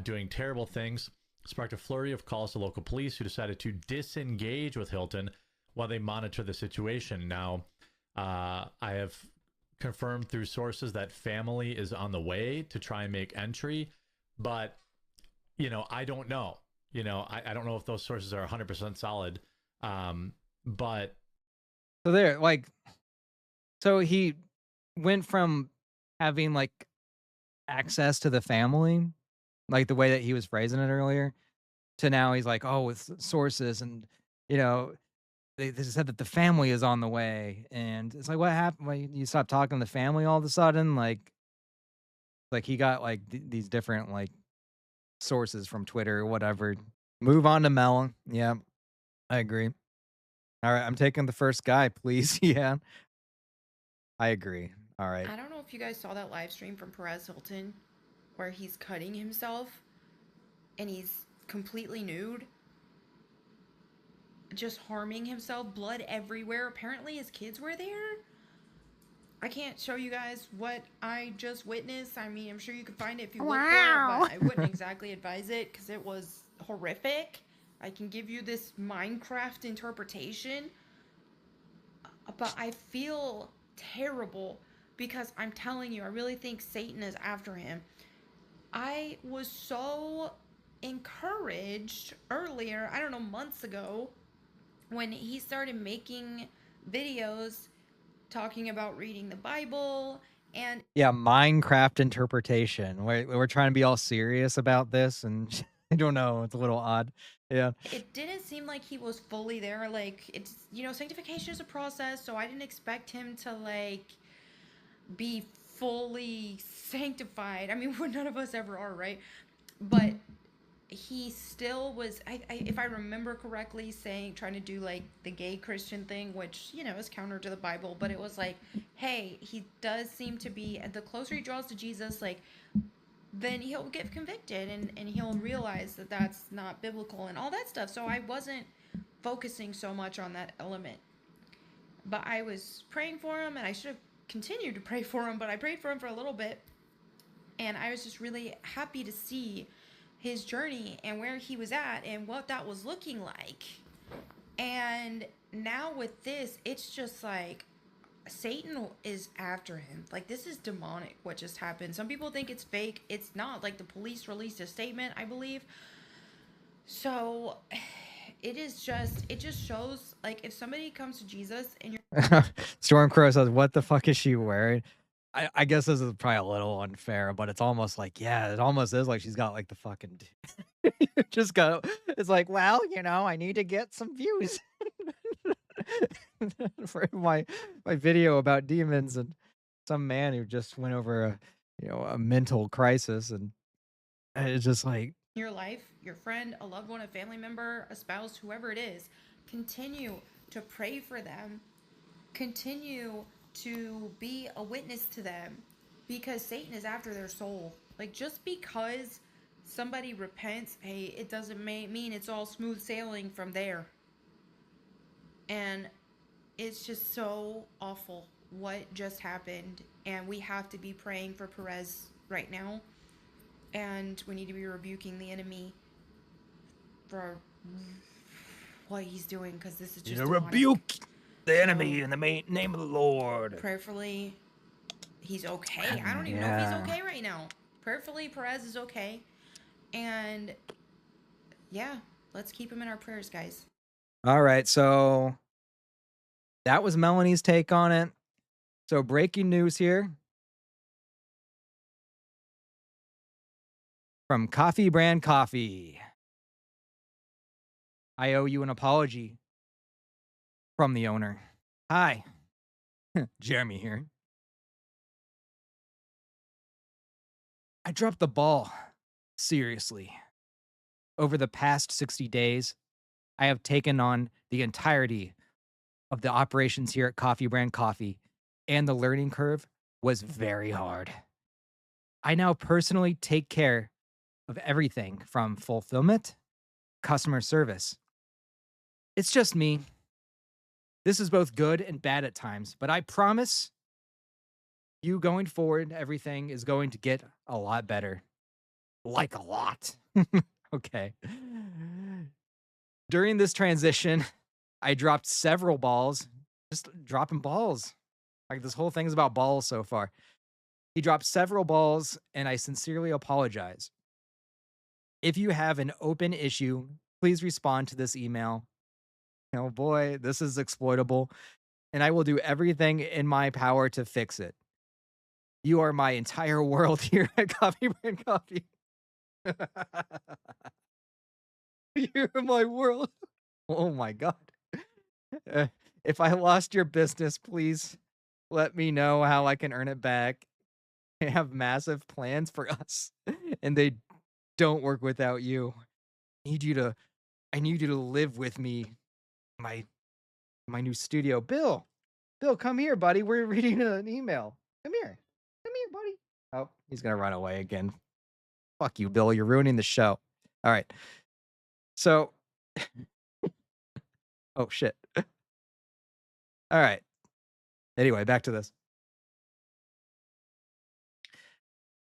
doing terrible things sparked a flurry of calls to local police, who decided to disengage with Hilton while they monitor the situation. Now, I have confirmed through sources that family is on the way to try and make entry, but I don't know. I don't know if those sources are 100% solid. But so he went from having like access to the family, like the way that he was phrasing it earlier, to now he's like, oh, with sources, and they said that the family is on the way, and it's like, what happened? Why you stopped talking to the family all of a sudden? Like he got like these different like sources from Twitter or whatever. Move on to Melon. Yeah, I agree. All right, I'm taking the first guy, please. Yeah, I agree. All right. I don't know if you guys saw that live stream from Perez Hilton where he's cutting himself and he's completely nude, just harming himself, blood everywhere. Apparently his kids were there. I can't show you guys what I just witnessed. I mean, I'm sure you could find it if you look for it, but I wouldn't exactly advise it because it was horrific. I can give you this Minecraft interpretation, but I feel terrible because I'm telling you, I really think Satan is after him. I was so encouraged earlier, I don't know, months ago, when he started making videos talking about reading the Bible and Yeah, Minecraft interpretation. We're trying to be all serious about this, and I don't know, it's a little odd. Yeah. it didn't seem like he was fully there. Like, it's, sanctification is a process, so I didn't expect him to like be fully sanctified. I mean, none of us ever are, right? But he still was, if I remember correctly, trying to do like the gay Christian thing, which is counter to the Bible, but it was like, hey, he does seem to be, the closer he draws to Jesus, like, then he'll get convicted and he'll realize that that's not biblical and all that stuff. So I wasn't focusing so much on that element, but I was praying for him, and I should have continued to pray for him, but I prayed for him for a little bit, and I was just really happy to see his journey and where he was at and what that was looking like. And now with this, it's just like Satan is after him. Like, this is demonic what just happened. Some people think it's fake. It's not. Like, the police released a statement, I believe. So it just shows, like, if somebody comes to Jesus and you're Stormcrow says, what the fuck is she wearing? I guess this is probably a little unfair, but it's almost like, yeah, it almost is like she's got like the fucking just go. It's like, well, I need to get some views for my video about demons and some man who just went over a mental crisis, and it's just like, your life, your friend, a loved one, a family member, a spouse, whoever it is, continue to pray for them. Continue to be a witness to them, because Satan is after their soul. Like, just because somebody repents, hey, it doesn't mean it's all smooth sailing from there. And it's just so awful what just happened, and we have to be praying for Perez right now, and we need to be rebuking the enemy for what he's doing, because this is just rebuke the enemy in the name of the Lord. Prayerfully, he's okay. I don't even know if he's okay right now. Prayerfully, Perez is okay. And yeah, let's keep him in our prayers, guys. all right, so that was Melanie's take on it. So breaking news here from Coffee Brand Coffee. I owe you an apology from the owner. Hi, Jeremy here. I dropped the ball. Seriously. Over the past 60 days, I have taken on the entirety of the operations here at Coffee Brand Coffee, and the learning curve was very hard. I now personally take care of everything from fulfillment, customer service. It's just me. This is both good and bad at times, but I promise you going forward, everything is going to get a lot better. Like a lot. Okay. During this transition, I dropped several balls. Just dropping balls. Like this whole thing is about balls so far. He dropped several balls, and I sincerely apologize. If you have an open issue, please respond to this email. Oh boy, this is exploitable, and I will do everything in my power to fix it. You are my entire world here at Coffee Brand Coffee. You're my world. Oh my God. If I lost your business, please let me know how I can earn it back. I have massive plans for us, and they don't work without you. I need you to live with me in my new studio. Bill, come here, buddy. We're reading an email. Come here, buddy. Oh, he's gonna run away again. Fuck you, Bill. You're ruining the show. All right. So, oh shit. All right. Anyway, back to this.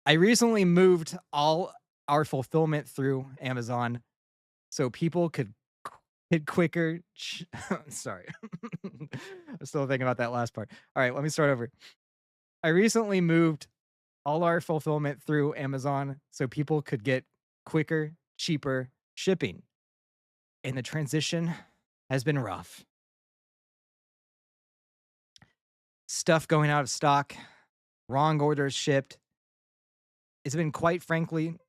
I recently moved all our fulfillment through Amazon so people could hit quicker. Sorry. I'm still thinking about that last part. All right, let me start over. I recently moved all our fulfillment through Amazon so people could get quicker, cheaper shipping. And the transition has been rough. Stuff going out of stock, wrong orders shipped. It's been quite frankly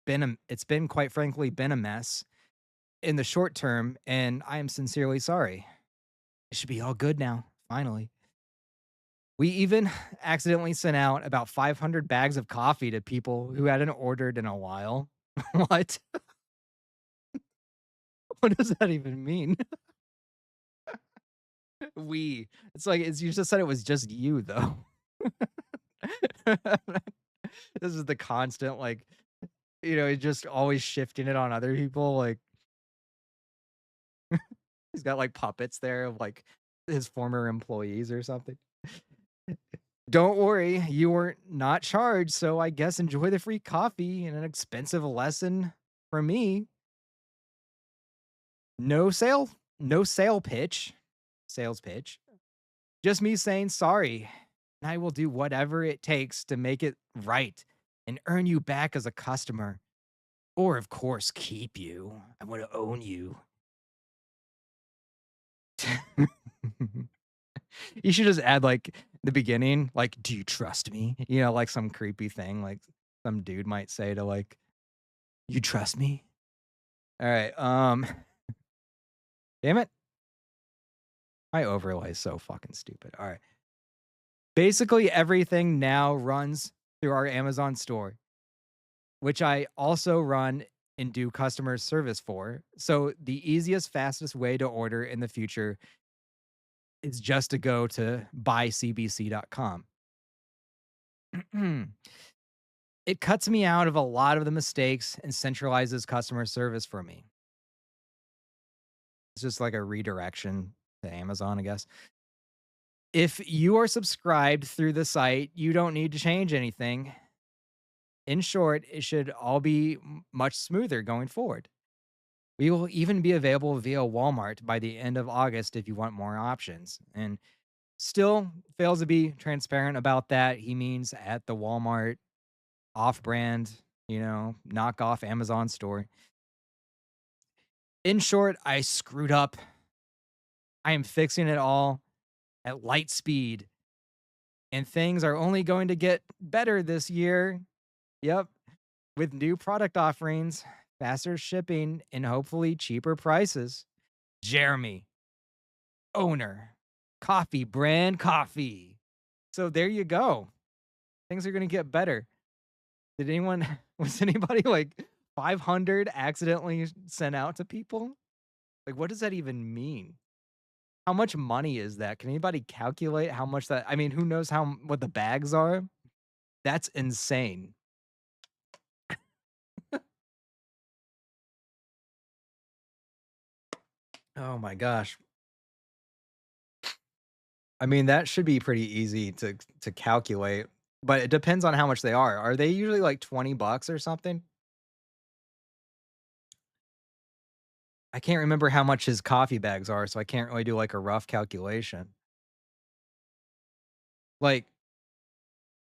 been a mess in the short term, and I am sincerely sorry. It should be all good now, finally. We even accidentally sent out about 500 bags of coffee to people who hadn't ordered in a while. What? What does that even mean? It's like you just said it was just you, though. This is the constant, like, just always shifting it on other people. Like, he's got like puppets there of like his former employees or something. Don't worry, you were not charged, so I guess enjoy the free coffee and an expensive lesson from me. No sales pitch. Just me saying sorry. And I will do whatever it takes to make it right and earn you back as a customer. Or, of course, keep you. I want to own you. You should just add, like, the beginning, like, do you trust me? Like some creepy thing, like some dude might say to, like, you trust me? All right, damn it. My overlay is so fucking stupid. All right. Basically, everything now runs through our Amazon store, which I also run and do customer service for. So the easiest, fastest way to order in the future is just to go to buycbc.com. It cuts me out of a lot of the mistakes and centralizes customer service for me. It's just like a redirection to Amazon, I guess. If you are subscribed through the site, you don't need to change anything. In short, it should all be much smoother going forward. We will even be available via Walmart by the end of August if you want more options. And still fails to be transparent about that. He means at the Walmart off-brand, knockoff Amazon store. In short, I screwed up. I am fixing it all. at light speed. And things are only going to get better this year. Yep. With new product offerings, faster shipping, and hopefully cheaper prices. Jeremy, owner, coffee brand coffee. So there you go. Things are going to get better. Was anybody like 500 accidentally sent out to people? Like, what does that even mean? How much money is that? Can anybody calculate how much that? I mean, who knows what the bags are? That's insane. Oh my gosh. I mean, that should be pretty easy to calculate, but it depends on how much they are. Are they usually like $20 or something? I can't remember how much his coffee bags are, so I can't really do like a rough calculation. Like,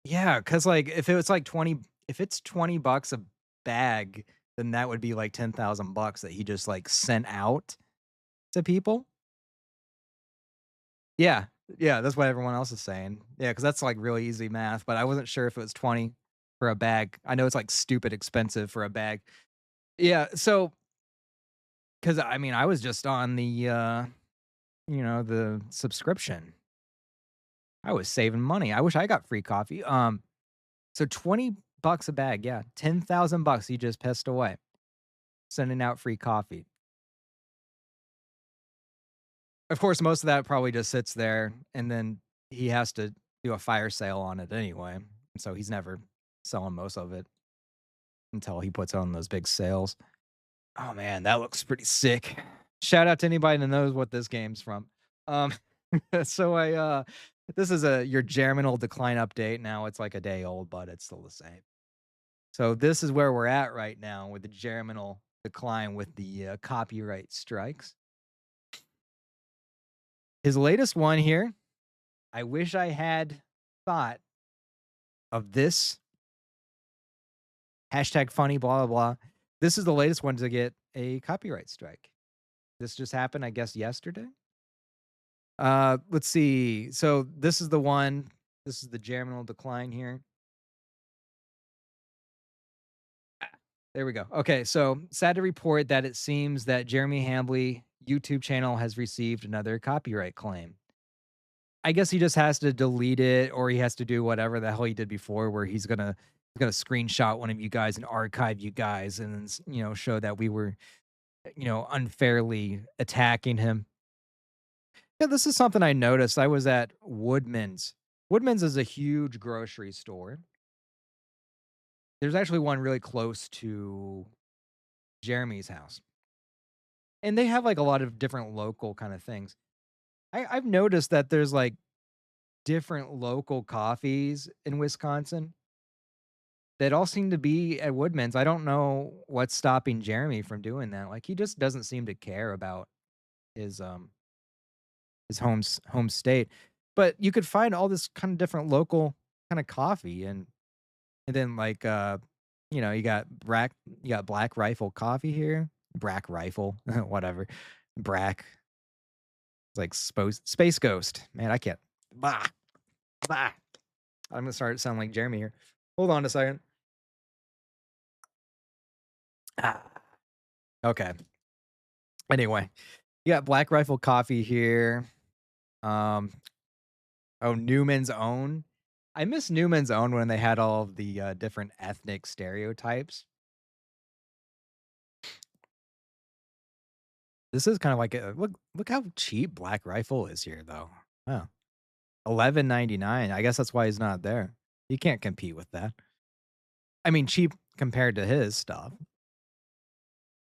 yeah, because like if it's $20 a bag, then that would be like $10,000 that he just like sent out to people. Yeah, that's what everyone else is saying. Yeah, because that's like really easy math, but I wasn't sure if it was 20 for a bag. I know it's like stupid expensive for a bag. Yeah, so because I mean, I was just on the the subscription. I was saving money. I wish I got free coffee. So $20 a bag, yeah, $10,000 he just pissed away, sending out free coffee. Of course, most of that probably just sits there, and then he has to do a fire sale on it anyway. So he's never selling most of it until he puts on those big sales. Oh man, that looks pretty sick. Shout out to anybody that knows what this game's from. So this is your germinal decline update. Now it's like a day old, but it's still the same. So this is where we're at right now with the germinal decline with the copyright strikes. His latest one here, I wish I had thought of this. Hashtag funny, blah, blah, blah. This is the latest one to get a copyright strike. This just happened, I guess, yesterday. Let's see. So this is the one. This is the germinal decline here. There we go. Okay, so sad to report that it seems that Jeremy Hambley YouTube channel has received another copyright claim. I guess he just has to delete it, or he has to do whatever the hell he did before, where he's gonna screenshot one of you guys and archive you guys, and show that we were unfairly attacking him. Yeah, this is something I noticed. I was at Woodman's. Woodman's is a huge grocery store. There's actually one really close to Jeremy's house. And they have like a lot of different local kind of things. I've noticed that there's like different local coffees in Wisconsin that all seem to be at Woodman's. I don't know what's stopping Jeremy from doing that. Like, he just doesn't seem to care about his home state. But you could find all this kind of different local kind of coffee, and then like you got Black Rifle coffee here. Brack Rifle, whatever. Brack. It's like Space Ghost. Man, I can't. Bah. Bah. I'm gonna start sounding like Jeremy here. Hold on a second. Okay. Anyway, you got Black Rifle coffee here. Newman's Own. I miss Newman's Own when they had all of the different ethnic stereotypes. This is kind of like look how cheap Black Rifle is here though. Oh. $11.99. I guess that's why he's not there. He can't compete with that. I mean, cheap compared to his stuff.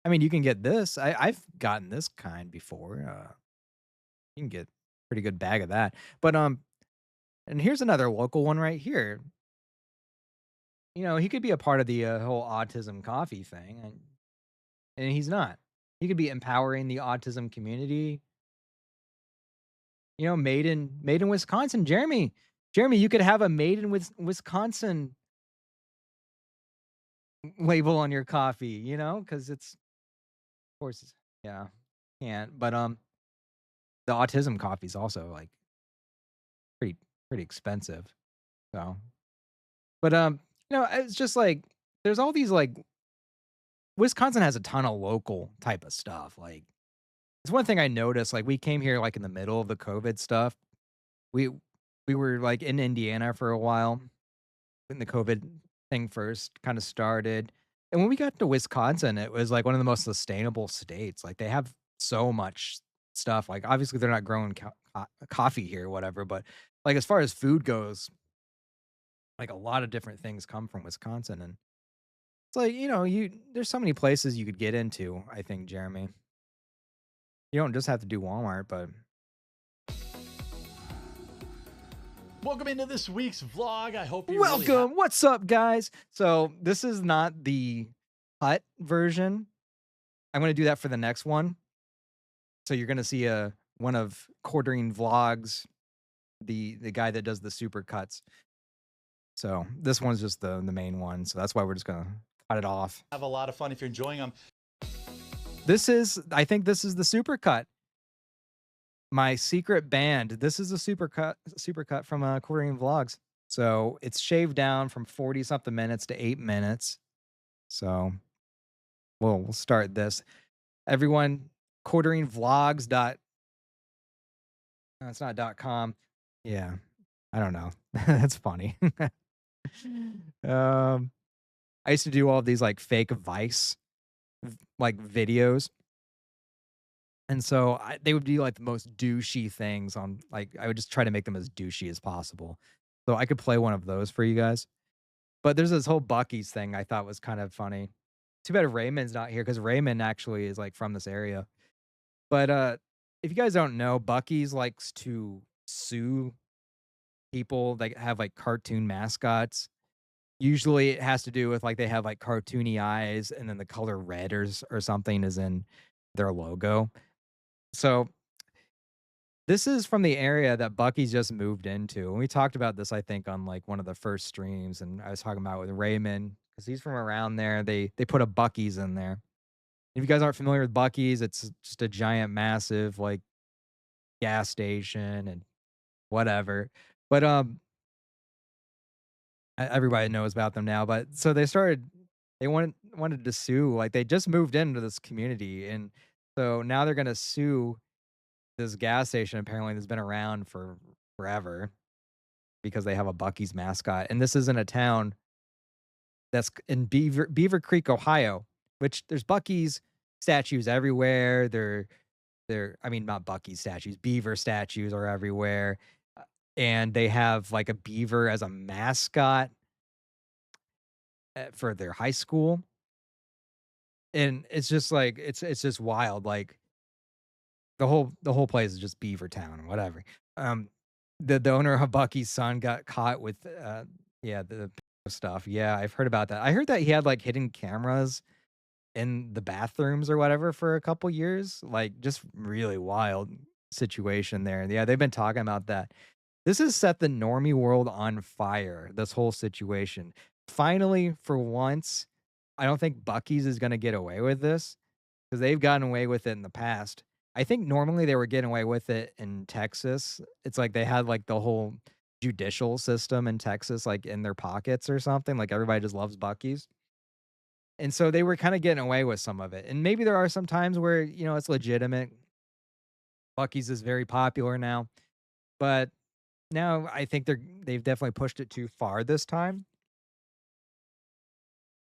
I mean, you can get this. I've gotten this kind before. You can get a pretty good bag of that. But and here's another local one right here. He could be a part of the whole autism coffee thing, and he's not. He could be empowering the autism community. Made in Wisconsin. Jeremy, you could have a made in Wisconsin label on your coffee, because it's, of course, yeah, can't. But the autism coffee is also like pretty expensive. So, but it's just like there's all these like Wisconsin has a ton of local type of stuff. Like it's one thing I noticed. Like we came here like in the middle of the COVID stuff. We we were like in Indiana for a while when the COVID thing first kind of started. And when we got to Wisconsin, it was like one of the most sustainable states. Like they have so much stuff. Like obviously they're not growing coffee here or whatever, but like as far as food goes, like a lot of different things come from Wisconsin. And it's like, there's so many places you could get into, I think, Jeremy. You don't just have to do Walmart, but Welcome into this week's vlog. I hope you welcome. What's up, guys? So this is not the cut version. I'm going to do that for the next one. So you're going to see one of Quartering Vlogs, the guy that does the super cuts. So this one's just the main one. So that's why we're just going to cut it off. have a lot of fun if you're enjoying them. I think this is the super cut. My secret band. This is a super cut from Quartering Vlogs. So it's shaved down from 40 something minutes to 8 minutes. So we'll start this. Everyone, quarteringvlogs. No, it's not .com. Yeah, I don't know. That's funny. I used to do all these like fake Vice like videos. And so they would be like the most douchey things on, like, I would just try to make them as douchey as possible. So I could play one of those for you guys. But there's this whole Buc-ee's thing I thought was kind of funny. Too bad Raymond's not here because Raymond actually is like from this area. But if you guys don't know, Buc-ee's likes to sue people that have like cartoon mascots. Usually it has to do with like they have like cartoony eyes and then the color red or something is in their logo. So this is from the area that Buc-ee's just moved into. And we talked about this, I think, on like one of the first streams. And I was talking about with Raymond because he's from around there. They put a Buc-ee's in there. If you guys aren't familiar with Buc-ee's, it's just a giant, massive like gas station and whatever. But everybody knows about them now. But so they wanted to sue. Like they just moved into this community, and so now they're gonna sue this gas station apparently that's been around for forever because they have a Buc-ee's mascot. And this is in a town that's in Beaver Creek, Ohio, which there's Buc-ee's statues everywhere. I mean, not Buc-ee's statues, beaver statues are everywhere. And they have like a beaver as a mascot for their high school. And it's just like, it's just wild. Like the whole place is just Beaver Town, whatever. The owner of Buc-ee's son got caught with, the stuff. Yeah, I've heard about that. I heard that he had like hidden cameras in the bathrooms or whatever for a couple years. Like just really wild situation there. Yeah, they've been talking about that. This has set the normie world on fire, this whole situation. Finally, for once, I don't think Buc-ee's is going to get away with this because they've gotten away with it in the past. I think normally they were getting away with it in Texas. It's like they had like the whole judicial system in Texas like in their pockets or something. Like everybody just loves Buc-ee's. And so they were kind of getting away with some of it. And maybe there are some times where, it's legitimate. Buc-ee's is very popular now. But now I think they've definitely pushed it too far this time.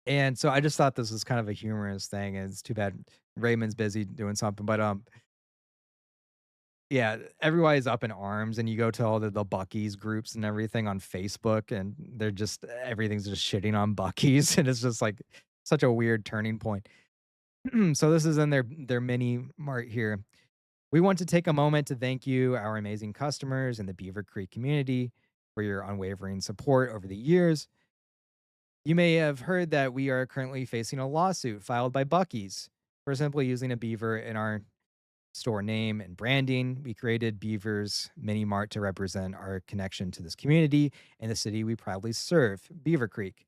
And so I just thought this was kind of a humorous thing. And it's too bad Raymond's busy doing something. But yeah, everybody's up in arms, and you go to all the Buc-ee's groups and everything on Facebook, and everything's just shitting on Buc-ee's, and it's just like such a weird turning point. So this is in their mini mart here. We want to take a moment to thank you, our amazing customers in the Beaver Creek community, for your unwavering support over the years. You may have heard that we are currently facing a lawsuit filed by Buc-ee's for simply using a beaver in our store name and branding. We created Beaver's Mini Mart to represent our connection to this community and the city we proudly serve, Beaver Creek.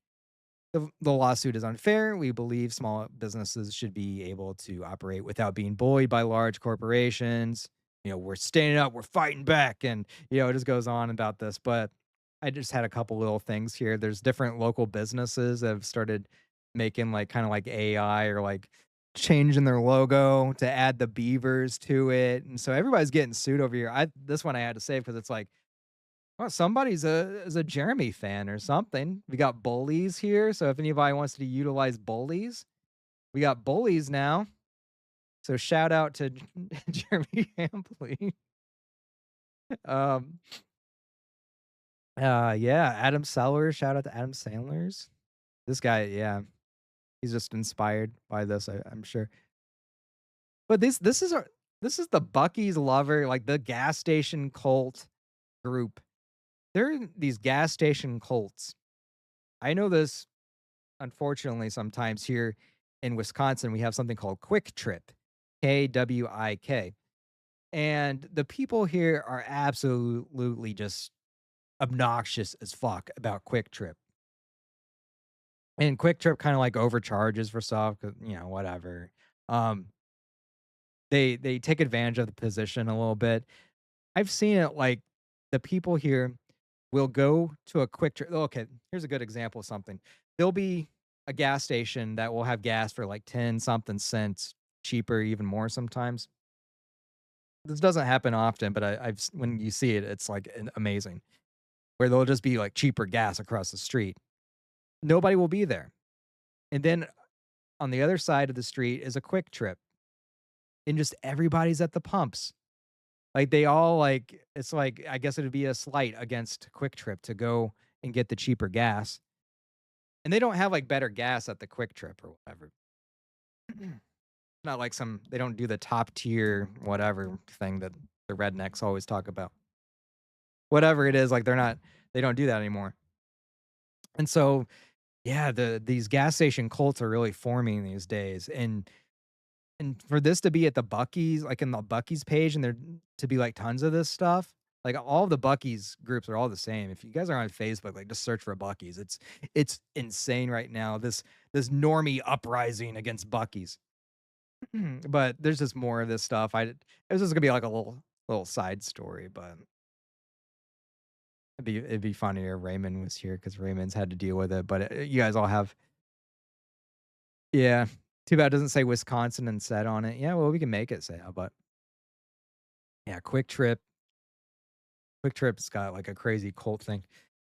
The lawsuit is unfair. We believe small businesses should be able to operate without being bullied by large corporations. we're standing up, we're fighting back, and it just goes on about this. But I just had a couple little things here. There's different local businesses that have started making like kind of like AI or like changing their logo to add the beavers to it, and so everybody's getting sued over here. This one I had to save because it's like, well, somebody's is a Jeremy fan or something. We got bullies here, so if anybody wants to utilize bullies, we got bullies now. So shout out to Jeremy Hampley. Um, yeah, Adam Sellers. Shout out to Adam Sandler's. This guy, yeah, he's just inspired by this, I'm sure. But this is the Buc-ee's lover, like the gas station cult group. They're these gas station cults. I know this, unfortunately, sometimes here in Wisconsin, we have something called Quick Trip, KWIK. And the people here are absolutely just obnoxious as fuck about Quick Trip. And Quick Trip kind of like overcharges for stuff, 'cause, whatever. Um, they take advantage of the position a little bit. I've seen it like the people here will go to a Quick Trip. Okay, here's a good example of something. There'll be a gas station that will have gas for like 10 something cents cheaper, even more sometimes. This doesn't happen often, but when you see it, it's like amazing. Where there'll just be like cheaper gas across the street. Nobody will be there. And then on the other side of the street is a Quick Trip. And just everybody's at the pumps. Like they all like, it's like, I guess it'd be a slight against Quick Trip to go and get the cheaper gas. And they don't have like better gas at the Quick Trip or whatever. Not like they don't do the top tier whatever thing that the rednecks always talk about. Whatever it is, like they don't do that anymore. And so, yeah, these gas station cults are really forming these days. And for this to be at the Buc-ee's, like in the Buc-ee's page, and there to be like tons of this stuff, like all of the Buc-ee's groups are all the same. If you guys are on Facebook, like just search for Buc-ee's. It's insane right now. This normie uprising against Buc-ee's. But there's just more of this stuff. It was just gonna be like a little side story, but it'd be funnier if Raymond was here because Raymond's had to deal with it. But you guys all have, yeah. Too bad it doesn't say Wisconsin and set on it. Yeah, well, we can make it say, but yeah, Quick Trip. Quick Trip's got like a crazy cult thing.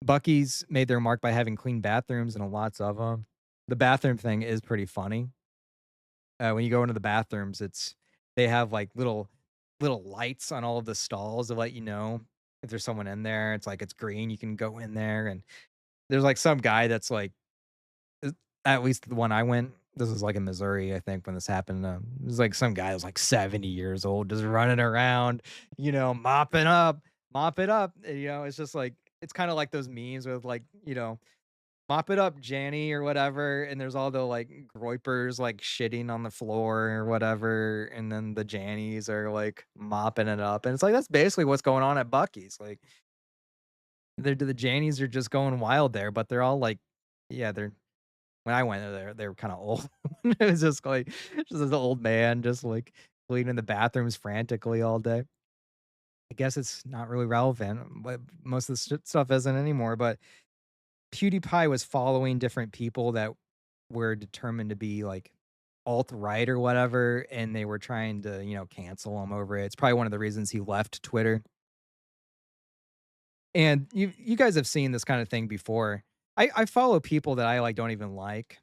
Buc-ee's made their mark by having clean bathrooms and lots of them. The bathroom thing is pretty funny. When you go into the bathrooms, they have like little lights on all of the stalls to let you know if there's someone in there. It's like it's green, you can go in there, and there's like some guy that's like, at least the one I went. This was like in Missouri, I think, when this happened. It was like some guy that was like 70 years old, just running around, mop it up. And, it's just like, it's kind of like those memes with like, mop it up, Janny, or whatever. And there's all the like groypers like shitting on the floor or whatever. And then the Jannies are like mopping it up. And it's like, that's basically what's going on at Buc-ee's. Like, the Jannies are just going wild there, but they're all like, yeah, when I went there, they were kind of old. It was just like, just an old man, just like cleaning the bathrooms frantically all day. I guess it's not really relevant, but most of the stuff isn't anymore. But PewDiePie was following different people that were determined to be like alt-right or whatever, and they were trying to, cancel him over it. It's probably one of the reasons he left Twitter. And you guys have seen this kind of thing before. I follow people that I like don't even like,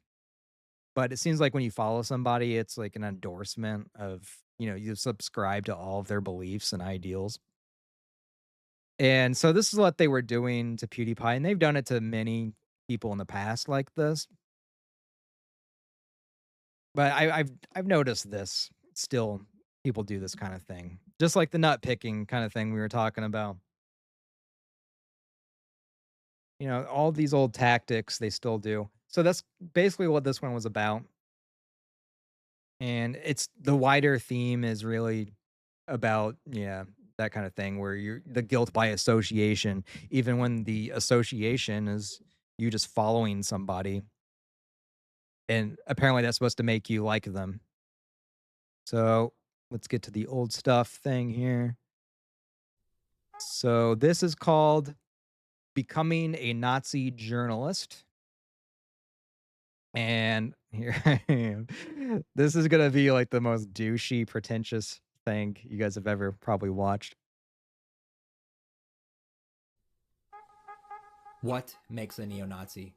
but it seems like when you follow somebody, it's like an endorsement of, you subscribe to all of their beliefs and ideals. And so this is what they were doing to PewDiePie, and they've done it to many people in the past like this. But I've noticed this still, people do this kind of thing, just like the nut picking kind of thing we were talking about. All these old tactics they still do. So that's basically what this one was about. And it's the wider theme is really about, yeah, that kind of thing where you're the guilt by association, even when the association is you just following somebody. And apparently that's supposed to make you like them. So let's get to the old stuff thing here. So this is called Becoming a Nazi Journalist. And here I am. This is going to be like the most douchey, pretentious thing you guys have ever probably watched. What makes a neo-Nazi?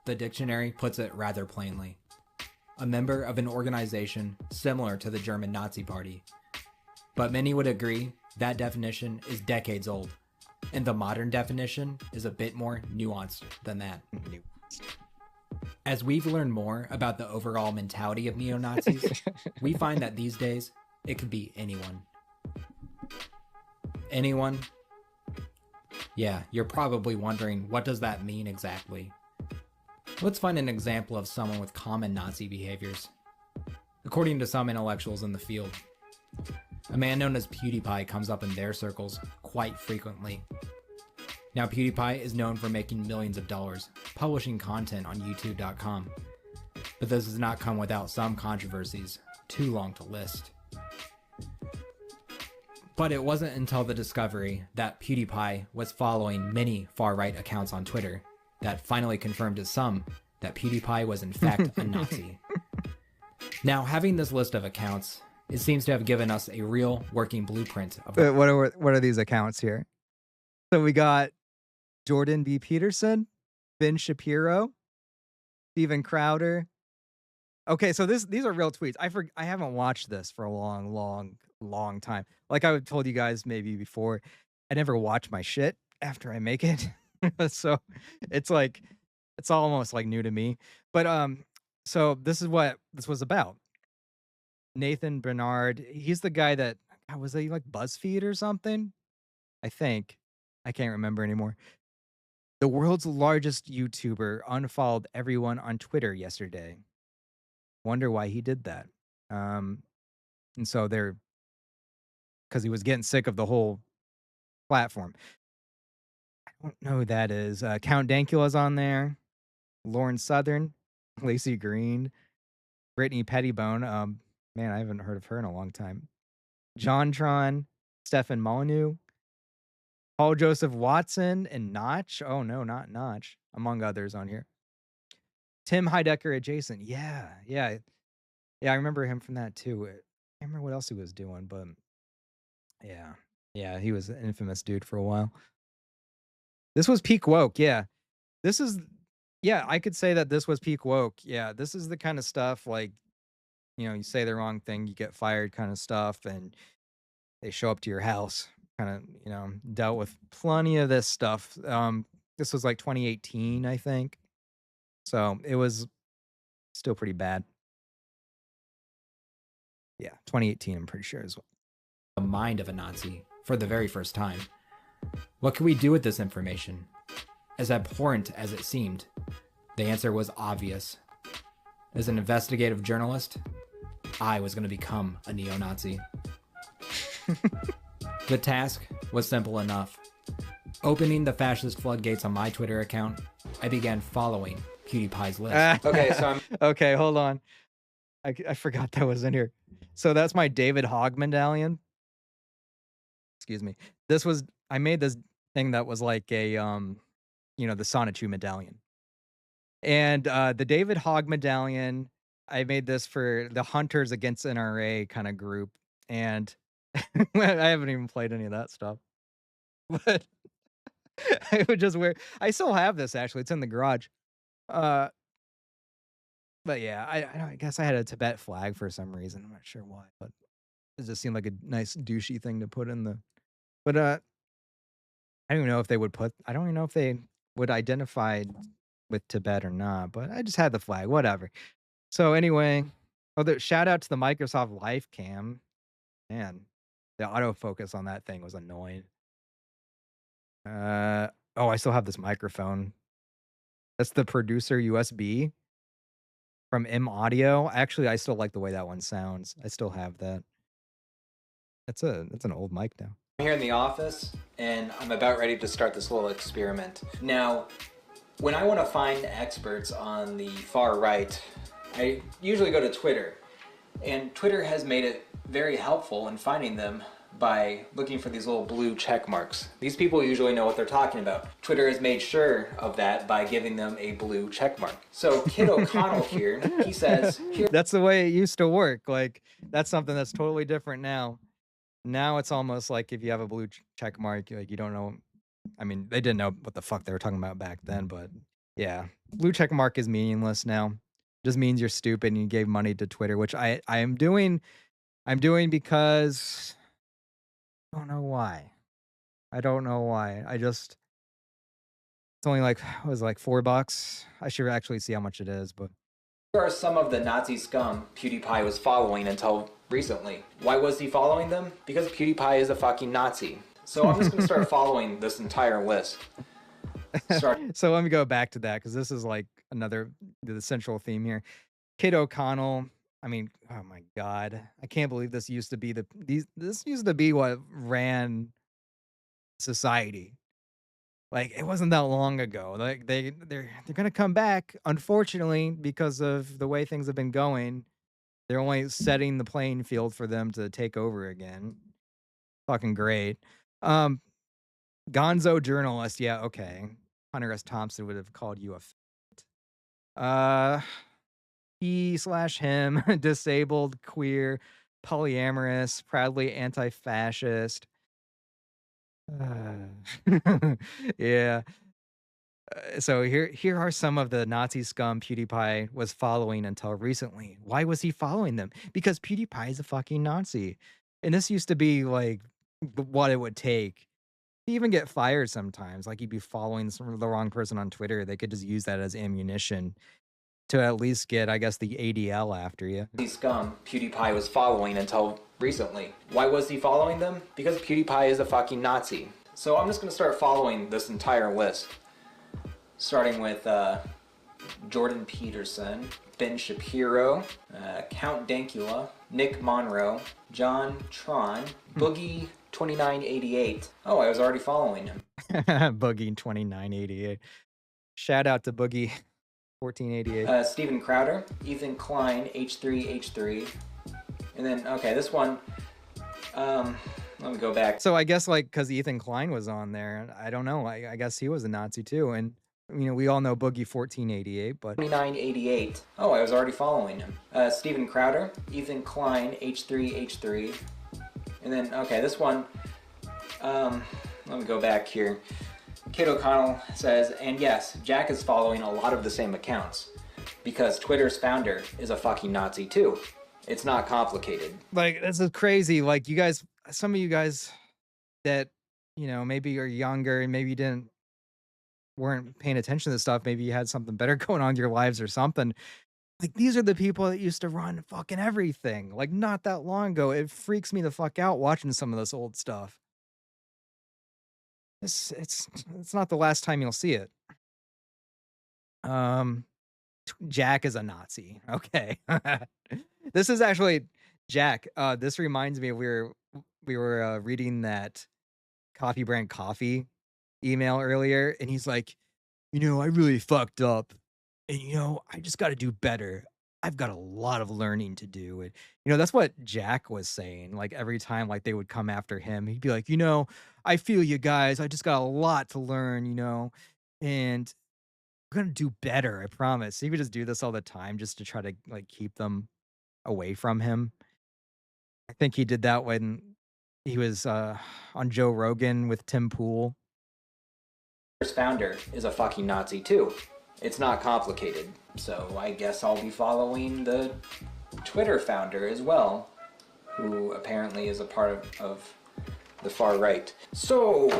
The dictionary puts it rather plainly. A member of an organization similar to the German Nazi Party. But many would agree that definition is decades old, and the modern definition is a bit more nuanced than that. As we've learned more about the overall mentality of neo-Nazis, we find that these days, it could be anyone. Anyone? Yeah, you're probably wondering, what does that mean exactly? Let's find an example of someone with common Nazi behaviors. According to some intellectuals in the field, a man known as PewDiePie comes up in their circles quite frequently. Now, PewDiePie is known for making millions of dollars, publishing content on YouTube.com. But this does not come without some controversies, too long to list. But it wasn't until the discovery that PewDiePie was following many far-right accounts on Twitter that finally confirmed to some that PewDiePie was in fact a Nazi. Now, having this list of accounts, it seems to have given us a real working blueprint of What are these accounts here? So we got Jordan B. Peterson, Ben Shapiro, Steven Crowder. Okay, so these are real tweets. I haven't watched this for a long time. Like I told you guys maybe before, I never watch my shit after I make it. So it's like it's almost like new to me. But so this is what this was about. Nathan Bernard, he's the guy that was he like BuzzFeed or something? I think. I can't remember anymore. The world's largest YouTuber unfollowed everyone on Twitter yesterday. Wonder why he did that. And so because he was getting sick of the whole platform. I don't know who that is. Count Dankula's on there. Lauren Southern, Lacey Green, Brittany Pettibone. Man, I haven't heard of her in a long time. JonTron, Stefan Molyneux, Paul Joseph Watson, and Notch. Oh no, not Notch. Among others on here. Tim Heidecker adjacent. Yeah. I remember him from that too. I can't remember what else he was doing, but yeah, he was an infamous dude for a while. This was peak woke. Yeah, I could say that this was peak woke. Yeah, this is the kind of stuff like, you say the wrong thing, you get fired kind of stuff, and they show up to your house. Kind of, dealt with plenty of this stuff. This was like 2018, I think. So it was still pretty bad. Yeah, 2018, I'm pretty sure as well. the mind of a Nazi for the very first time. What could we do with this information? As abhorrent as it seemed, the answer was obvious. As an investigative journalist, I was going to become a neo-Nazi. The task was simple enough. Opening the fascist floodgates on my Twitter account, I began following PewDiePie's list. Okay, hold on. I forgot that was in here. So that's my David Hogg medallion. Excuse me. I made this thing that was like a, the Sonichu medallion. And the David Hogg medallion, I made this for the Hunters Against NRA kind of group. And I haven't even played any of that stuff. But I would just wear, I still have this actually. It's in the garage. But yeah, I guess I had a Tibet flag for some reason. I'm not sure why, but it just seemed like a nice douchey thing to put in the. But I don't even know if they would I don't even know if they would identify with Tibet or not. But I just had the flag, whatever. So anyway, shout out to the Microsoft Live Cam. Man, the autofocus on that thing was annoying. I still have this microphone. That's the producer USB from M Audio. Actually, I still like the way that one sounds. I still have that. That's an old mic now. I'm here in the office, and I'm about ready to start this little experiment. Now, when I want to find experts on the far right, I usually go to Twitter. And Twitter has made it very helpful in finding them, by looking for these little blue check marks. These people usually know what they're talking about. Twitter has made sure of that by giving them a blue check mark. So Kid O'Connell here, he says, here. That's the way it used to work. Like, that's something that's totally different now. Now it's almost like if you have a blue check mark, like you don't know. I mean, they didn't know what the fuck they were talking about back then, but yeah, blue check mark is meaningless now. Just means you're stupid and you gave money to Twitter, which I am doing. I'm doing because I don't know why. I don't know why. It's only like, it was like $4. I should actually see how much it is, but Here are some of the Nazi scum PewDiePie was following until recently. Why was he following them? Because PewDiePie is a fucking Nazi. So I'm just going to start following this entire list. So let me go back to that because this is like the central theme here. Kid O'Connell. I mean, oh my God, I can't believe this used to be this used to be what ran society. Like, it wasn't that long ago. Like they're gonna come back, unfortunately, because of the way things have been going. They're only setting the playing field for them to take over again. Fucking great. Gonzo journalist, yeah, okay. Hunter S. Thompson would have called you a he/him, disabled, queer, polyamorous, proudly anti-fascist. Yeah. So here are some of the Nazi scum PewDiePie was following until recently. Why was he following them? Because PewDiePie is a fucking Nazi. And this used to be like what it would take to even get fired sometimes. Like, he'd be following the wrong person on Twitter. They could just use that as ammunition to at least get, I guess, the ADL after you. Nazi scum PewDiePie was following until recently. Why was he following them? Because PewDiePie is a fucking Nazi. So I'm just going to start following this entire list. Starting with Jordan Peterson, Ben Shapiro, Count Dankula, Nick Monroe, John Tron, Boogie 2988. Oh, I was already following him. Boogie 2988. Shout out to Boogie 1488. Steven Crowder, Ethan Klein, H3H3. And then, okay, this one, let me go back. So I guess, like, because Ethan Klein was on there, I don't know. I guess he was a Nazi too. And, you know, we all know Boogie 1488, but 2988. Oh, I was already following him. Steven Crowder, Ethan Klein, H3H3. And then, okay, this one, let me go back here. Kid O'Connell says, and yes, Jack is following a lot of the same accounts because Twitter's founder is a fucking Nazi too. It's not complicated. Like, this is crazy. Like, you guys, some of you guys that, you know, maybe are younger and maybe weren't paying attention to this stuff. Maybe you had something better going on in your lives or something. Like, these are the people that used to run fucking everything. Like, not that long ago. It freaks me the fuck out watching some of this old stuff. It's not the last time you'll see it. Jack is a Nazi. Okay. This is actually Jack. This reminds me of we were reading that Coffee Brand Coffee email earlier, and he's like, you know, I really fucked up, and you know, I just got to do better. I've got a lot of learning to do. And, you know, that's what Jack was saying. Like, every time, like, they would come after him, he'd be like, you know, I feel you guys. I just got a lot to learn, you know, and we're going to do better. I promise. He would just do this all the time just to try to, like, keep them away from him. I think he did that when he was on Joe Rogan with Tim Pool. His founder is a fucking Nazi too. It's not complicated. So I guess I'll be following the Twitter founder as well, who apparently is a part of the far right. So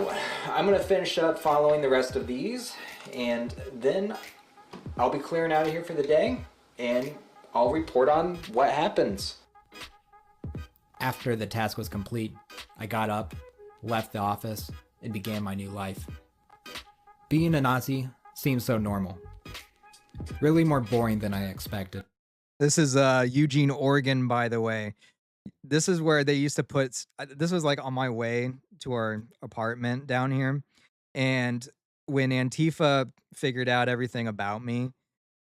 I'm gonna finish up following the rest of these, and then I'll be clearing out of here for the day, and I'll report on what happens. After the task was complete, I got up, left the office, and began my new life. Being a Nazi seems so normal. Really more boring than I expected. This is Eugene, Oregon, by the way. This is where they used to put, this was like on my way to our apartment down here. And when Antifa figured out everything about me,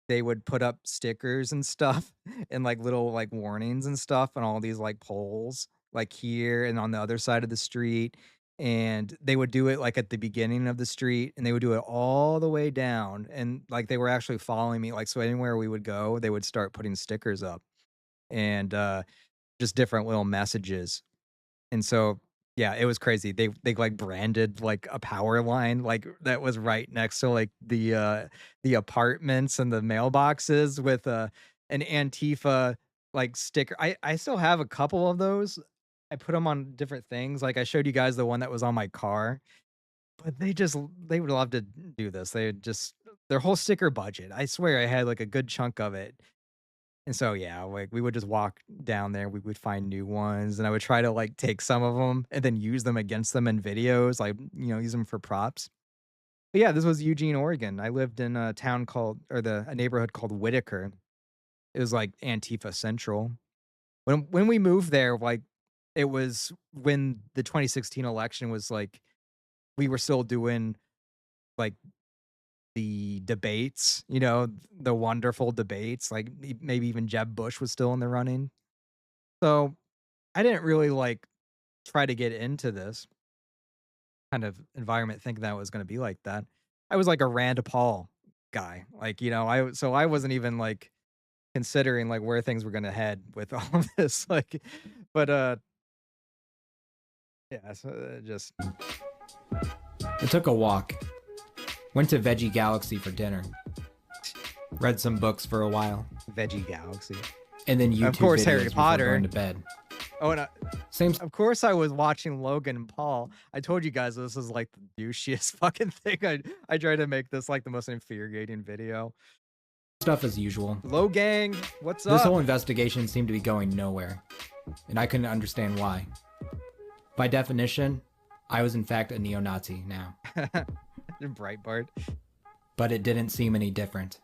they would put up stickers and stuff and like little like warnings and stuff on all these like poles like here and on the other side of the street. And they would do it like at the beginning of the street, and they would do it all the way down. And like they were actually following me. Like, so anywhere we would go, they would start putting stickers up and just different little messages. And so, yeah, it was crazy. They like branded like a power line like that was right next to like the apartments and the mailboxes with an Antifa like sticker. I still have a couple of those. I put them on different things. Like I showed you guys the one that was on my car, but they would love to do this. They would just their whole sticker budget. I swear I had like a good chunk of it. And so, yeah, like we would just walk down there. We would find new ones, and I would try to like take some of them and then use them against them in videos, like, use them for props. But yeah, this was Eugene, Oregon. I lived in a town called, or a neighborhood called Whitaker. It was like Antifa Central. When we moved there, like it was when the 2016 election was like, we were still doing like the debates, the wonderful debates, like maybe even Jeb Bush was still in the running. So I didn't really like try to get into this kind of environment thinking that it was going to be like that. I was like a Rand Paul guy. Like, I wasn't even like considering like where things were going to head with all of this. Like, but, yeah, so just. I took a walk. Went to Veggie Galaxy for dinner. Read some books for a while. Veggie Galaxy. And then YouTube of course, videos Harry before Potter. going to bed. Oh, and Same. of course I was watching Logan and Paul. I told you guys this is like the douchiest fucking thing. I tried to make this like the most infuriating video. Stuff as usual. Logang, what's up? This whole investigation seemed to be going nowhere, and I couldn't understand why. By definition, I was in fact a neo-Nazi now. Breitbart. But it didn't seem any different.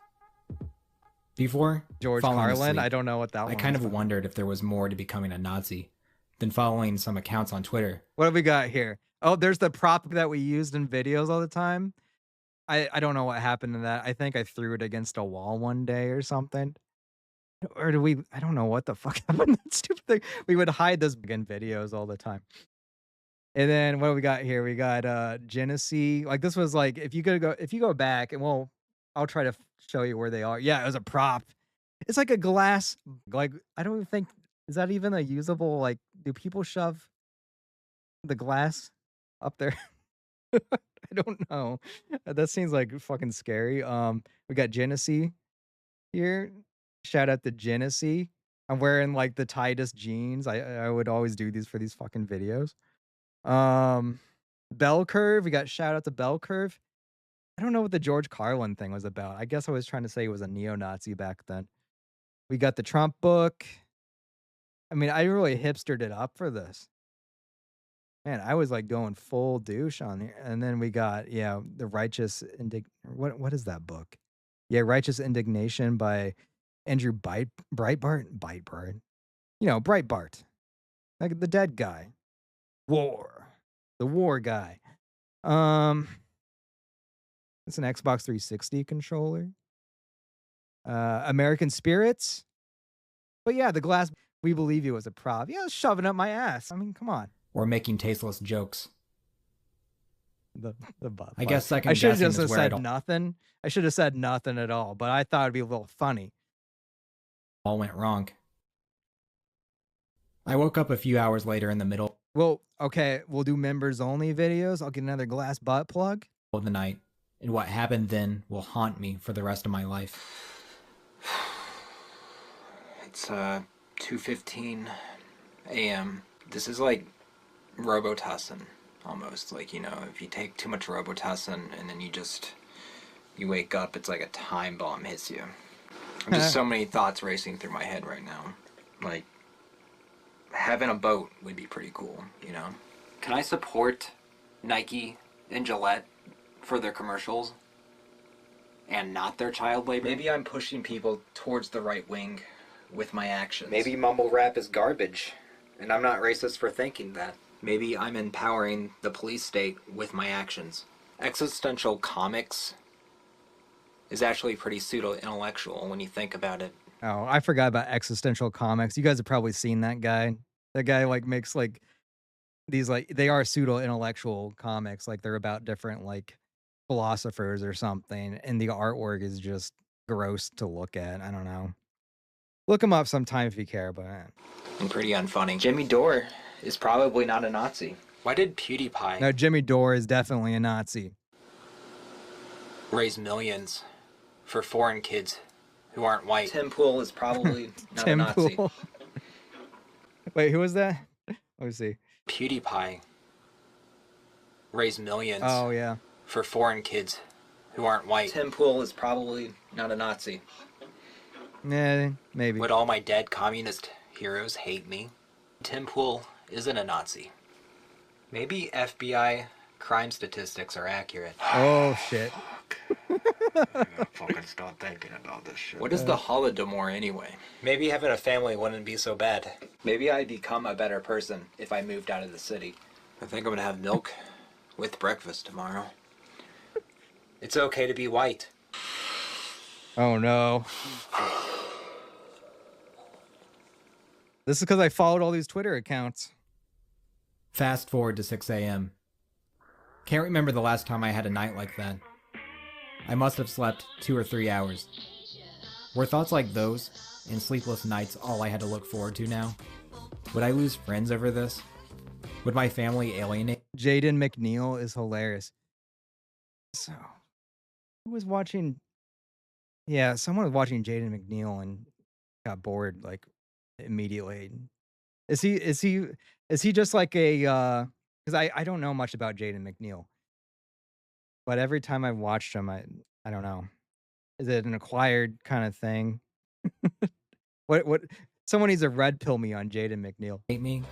Before George falling Carlin, asleep, I don't know what that one I kind of was. wondered if there was more to becoming a Nazi than following some accounts on Twitter. What have we got here? Oh, there's the prop that we used in videos all the time. I don't know what happened to that. I think I threw it against a wall one day or something. Or I don't know what the fuck happened to that stupid thing. We would hide those in videos all the time. And then what do we got here? We got Genesee. Like this was like if you go back and I'll try to show you where they are. Yeah, it was a prop. It's like a glass. Like I don't even think is that even a usable like do people shove the glass up there? I don't know. That seems like fucking scary. We got Genesee here. Shout out to Genesee. I'm wearing like the tightest jeans. I would always do these for these fucking videos. Bell Curve. We got shout out to Bell Curve. I don't know what the George Carlin thing was about. I guess I was trying to say he was a neo-Nazi back then. We got the Trump book. I mean, I really hipstered it up for this. Man, I was like going full douche on here. And then we got, the Righteous what is that book? Yeah, Righteous Indignation by Andrew Breitbart. Breitbart. Like the dead guy. The war guy. It's an Xbox 360 controller. American Spirits. But yeah, the glass, we believe you was a prop. Yeah, shoving up my ass. I mean, come on. Or making tasteless jokes. The butt. I guess second I should have guessing just is where said nothing. I should have said nothing at all, but I thought it'd be a little funny. All went wrong. I woke up a few hours later in the middle Well, okay, we'll do members only videos. I'll get another glass butt plug. of the night, and what happened then will haunt me for the rest of my life. It's 2:15 a.m. This is like Robitussin, almost. Like, if you take too much Robitussin and then you wake up, it's like a time bomb hits you. Just so many thoughts racing through my head right now. Like, having a boat would be pretty cool, Can I support Nike and Gillette for their commercials and not their child labor? Maybe I'm pushing people towards the right wing with my actions. Maybe mumble rap is garbage, and I'm not racist for thinking that. Maybe I'm empowering the police state with my actions. Existential comics is actually pretty pseudo-intellectual when you think about it. Oh, I forgot about existential comics. You guys have probably seen that guy. The guy like makes like these like they are pseudo intellectual comics, like they're about different like philosophers or something, and the artwork is just gross to look at. I don't know. Look him up sometime if you care, but And pretty unfunny. Jimmy Dore is probably not a Nazi. Why did PewDiePie no, Jimmy Dore is definitely a Nazi. raise millions for foreign kids who aren't white? Tim Pool is probably not a Nazi. Pool. Wait, who was that? Let me see. PewDiePie raise millions Oh yeah. for foreign kids who aren't white. Tim Pool is probably not a Nazi. Yeah, maybe. Would all my dead communist heroes hate me? Tim Pool isn't a Nazi. Maybe FBI crime statistics are accurate. Oh shit. I gotta fucking start thinking about this shit. What is the Holodomor anyway? Maybe having a family wouldn't be so bad. Maybe I'd become a better person if I moved out of the city. I think I'm gonna have milk with breakfast tomorrow. It's okay to be white. Oh no. This is because I followed all these Twitter accounts. Fast forward to 6 a.m. Can't remember the last time I had a night like that. I must have slept 2 or 3 hours. Were thoughts like those and sleepless nights all I had to look forward to now? Would I lose friends over this? Would my family alienate? Jaden McNeil is hilarious. So, who was watching? Yeah, someone was watching Jaden McNeil and got bored like immediately. Is he just like a? Because I don't know much about Jaden McNeil, but every time I've watched him, I don't know. Is it an acquired kind of thing? What? Someone needs to red pill me on Jaden McNeil. Me?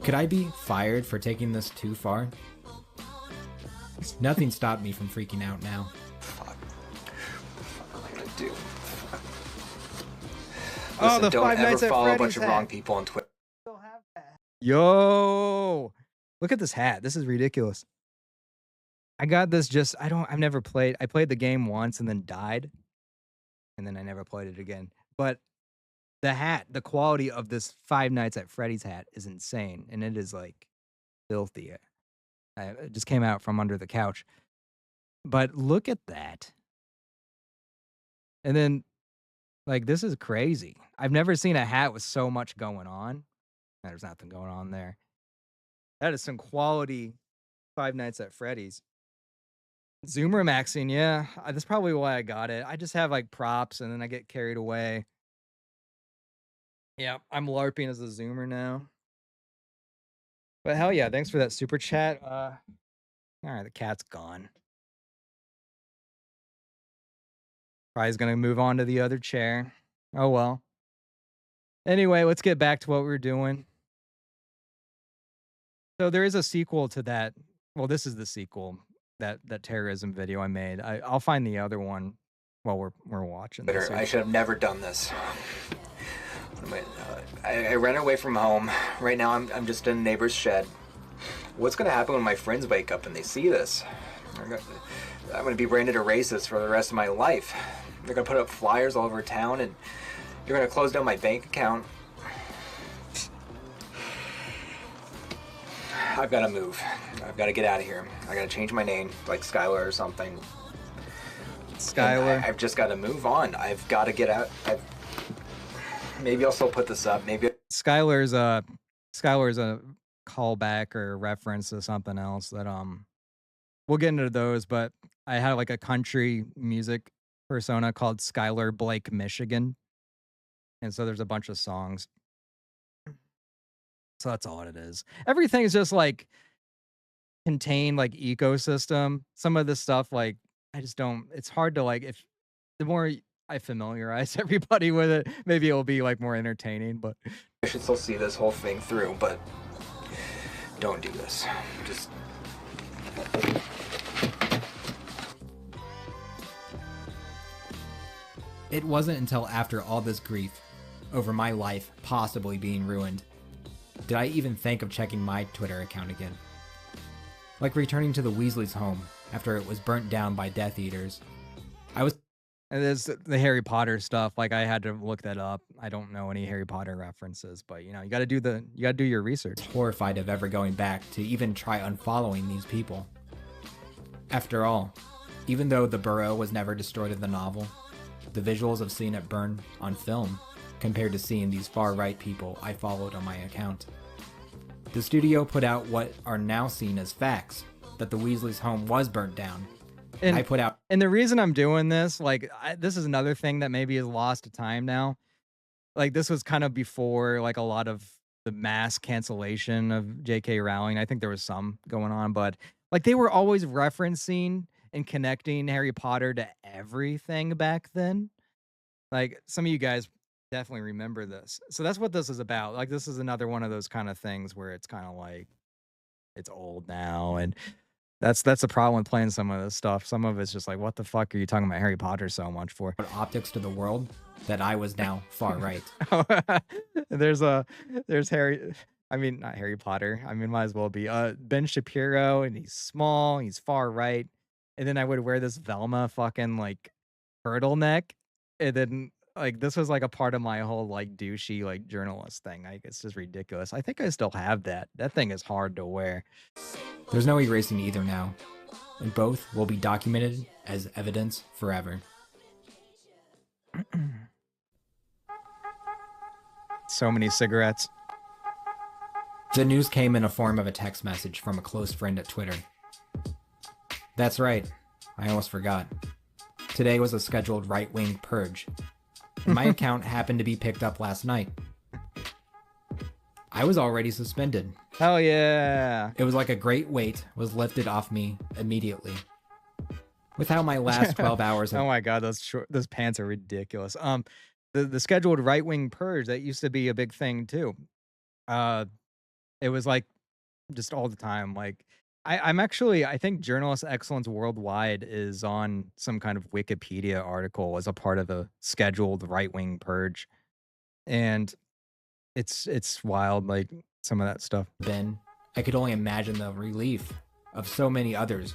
Could I be fired for taking this too far? Nothing stopped me from freaking out now. Fuck. What am I gonna do? Oh, Listen, the don't Five ever Nights at follow a bunch Freddy's of hat. wrong people on Twitter. Yo, look at this hat. This is ridiculous. I got this just, I've never played. I played the game once and then died. And then I never played it again. But the hat, the quality of this Five Nights at Freddy's hat is insane. And it is like filthy. It just came out from under the couch. But look at that. And then, like, this is crazy. I've never seen a hat with so much going on. There's nothing going on there. That is some quality Five Nights at Freddy's. Zoomer maxing, yeah. That's probably why I got it. I just have like props and then I get carried away. Yeah, I'm LARPing as a Zoomer now. But hell yeah, thanks for that super chat. All right, the cat's gone. Probably gonna move on to the other chair. Oh well. Anyway, let's get back to what we were doing. So there is a sequel to that. Well, this is the sequel, that terrorism video I made. I'll find the other one while we're watching this. I should have never done this. I ran away from home. Right now I'm just in a neighbor's shed. What's gonna happen when my friends wake up and they see this? I'm gonna be branded a racist for the rest of my life. They're gonna put up flyers all over town and you're gonna close down my bank account. I've gotta move. I've gotta get out of here. I gotta change my name, like Skylar or something. Skylar. I've just gotta move on. I've gotta get out. Maybe I'll still put this up. Maybe Skylar's a callback or reference to something else that we'll get into those, but I had like a country music persona called Skylar Blake Michigan. And so there's a bunch of songs. So that's all it is. Everything is just like contained like ecosystem. Some of this stuff, like I just don't, it's hard to like, if the more I familiarize everybody with it, maybe it'll be like more entertaining, but I should still see this whole thing through, but don't do this. Just It wasn't until after all this grief over my life possibly being ruined did I even think of checking my Twitter account again. Like returning to the Weasleys' home after it was burnt down by Death Eaters. I was And there's the Harry Potter stuff. Like, I had to look that up. I don't know any Harry Potter references, but you got to do your research. Horrified of ever going back to even try unfollowing these people. After all, even though the Burrow was never destroyed in the novel, the visuals of seeing it burn on film compared to seeing these far-right people I followed on my account. The studio put out what are now seen as facts, that the Weasley's home was burnt down. And I put out... And the reason I'm doing this, like, this is another thing that maybe is lost to time now. Like, this was kind of before, like, a lot of the mass cancellation of J.K. Rowling. I think there was some going on, but, like, they were always referencing and connecting Harry Potter to everything back then. Like, some of you guys definitely remember this. So that's what this is about. Like, this is another one of those kind of things where it's kind of like, it's old now, and that's the problem with playing some of this stuff. Some of it's just like, what the fuck are you talking about Harry Potter so much for? Optics to the world that I was now far right. There's Harry, I mean, not Harry Potter. I mean, might as well be Ben Shapiro, and he's small, he's far right. And then I would wear this Velma fucking like turtleneck. And then like, this was like a part of my whole like douchey like journalist thing. Like, it's just ridiculous. I think I still have that. That thing is hard to wear. There's no erasing either now, and both will be documented as evidence forever. So many cigarettes. The news came in a form of a text message from a close friend at Twitter. That's right, I almost forgot. Today was a scheduled right-wing purge. My account happened to be picked up last night. I was already suspended. Hell yeah. It was like a great weight was lifted off me immediately. With how my last 12 hours... Oh my god, those pants are ridiculous. The scheduled right-wing purge, that used to be a big thing too. It was like just all the time. Like, I think Journalist Excellence Worldwide is on some kind of Wikipedia article as a part of the scheduled right-wing purge. And it's wild, like, some of that stuff. I could only imagine the relief of so many others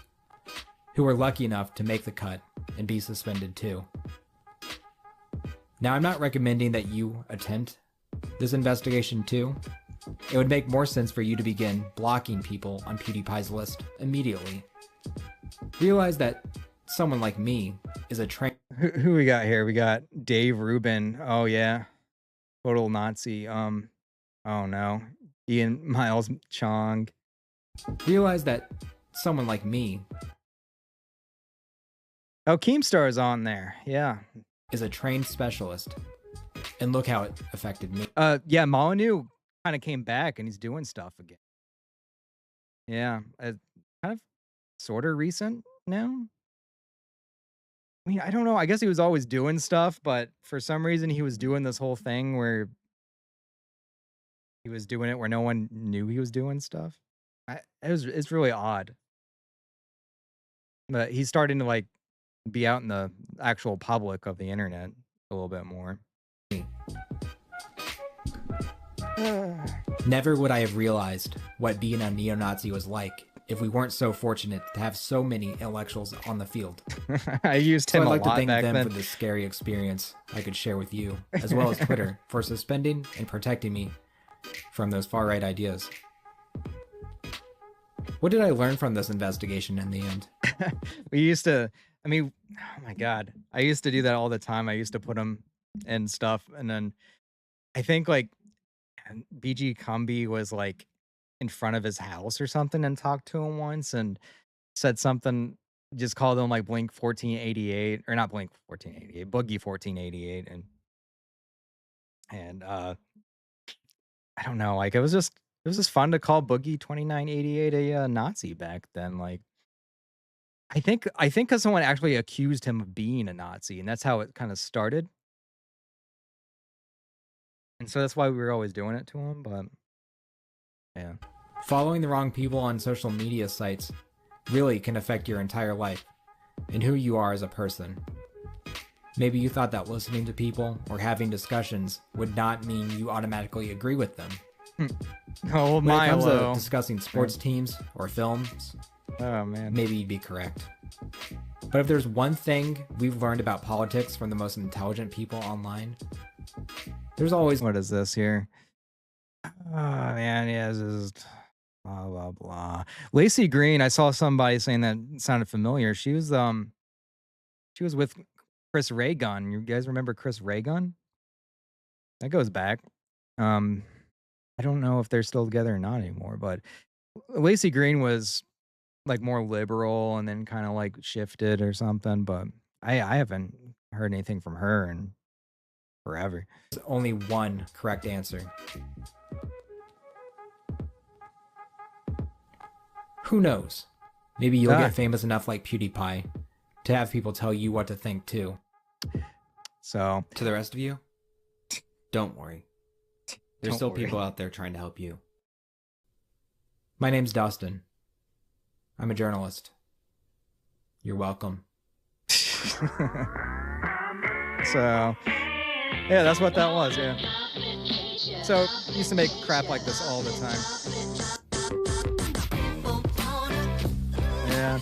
who were lucky enough to make the cut and be suspended too. Now, I'm not recommending that you attempt this investigation too. It would make more sense for you to begin blocking people on PewDiePie's list immediately. Realize that someone like me is a train. Who we got here? We got Dave Rubin. Oh yeah, total Nazi. Oh no, Ian Miles Chong. Realize that someone like me. Oh, Keemstar is on there. Yeah, is a trained specialist, and look how it affected me. Yeah, Molyneux kind of came back and he's doing stuff again. Yeah, kind of sort of recent now. I mean, I don't know. I guess he was always doing stuff, but for some reason he was doing this whole thing where he was doing it where no one knew he was doing stuff. It's really odd. But he's starting to like be out in the actual public of the internet a little bit more. Never would I have realized what being a neo-Nazi was like if we weren't so fortunate to have so many intellectuals on the field. I used him so I'd like a lot to thank back them then for this scary experience I could share with you, as well as Twitter for suspending and protecting me from those far-right ideas. What did I learn from this investigation in the end? We used to, I mean, oh my God, I used to do that all the time. I used to put them in stuff, and then I think like BG Cumby was like in front of his house or something and talked to him once and said something, just called him like Blink 1488, or not Blink 1488, Boogie 1488, and I don't know, like it was just fun to call Boogie 2988 a Nazi back then. Like I think because someone actually accused him of being a Nazi, and that's how it kind of started. And so that's why we were always doing it to him, but yeah. Following the wrong people on social media sites really can affect your entire life and who you are as a person. Maybe you thought that listening to people or having discussions would not mean you automatically agree with them. Oh, when it comes to Milo. discussing sports teams or films, Oh man. maybe you'd be correct. But if there's one thing we've learned about politics from the most intelligent people online, there's always... What is this here? Oh man, yeah, this is blah blah blah. Lacey Green, I saw somebody saying that sounded familiar. She was with Chris Ray Gun. You guys remember Chris Ray Gun? That goes back. I don't know if they're still together or not anymore, but Lacey Green was like more liberal and then kind of like shifted or something, but I haven't heard anything from her in forever. There's only one correct answer. Who knows? Maybe you'll get famous enough like PewDiePie to have people tell you what to think too. So, to the rest of you, don't worry. There's still people out there trying to help you. My name's Dustin. I'm a journalist. You're welcome. So, yeah, that's what that was, yeah. So, used to make crap like this all the time. Yeah.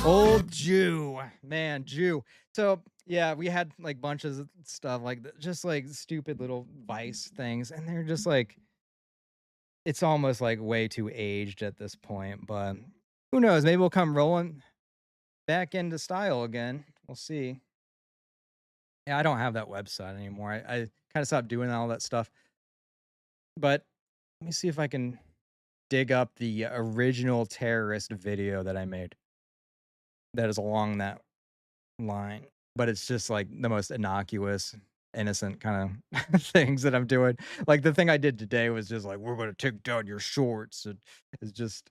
Old Jew. Man, Jew. So, yeah, we had like bunches of stuff like just like stupid little Vice things, and they're just like, it's almost like way too aged at this point, but who knows? Maybe we'll come rolling back into style again. We'll see. Yeah, I don't have that website anymore. I kind of stopped doing all that stuff. But let me see if I can dig up the original terrorist video that I made that is along that line. But it's just like the most innocuous, innocent kind of things that I'm doing. Like the thing I did today was just like, we're going to take down your shorts. It's just,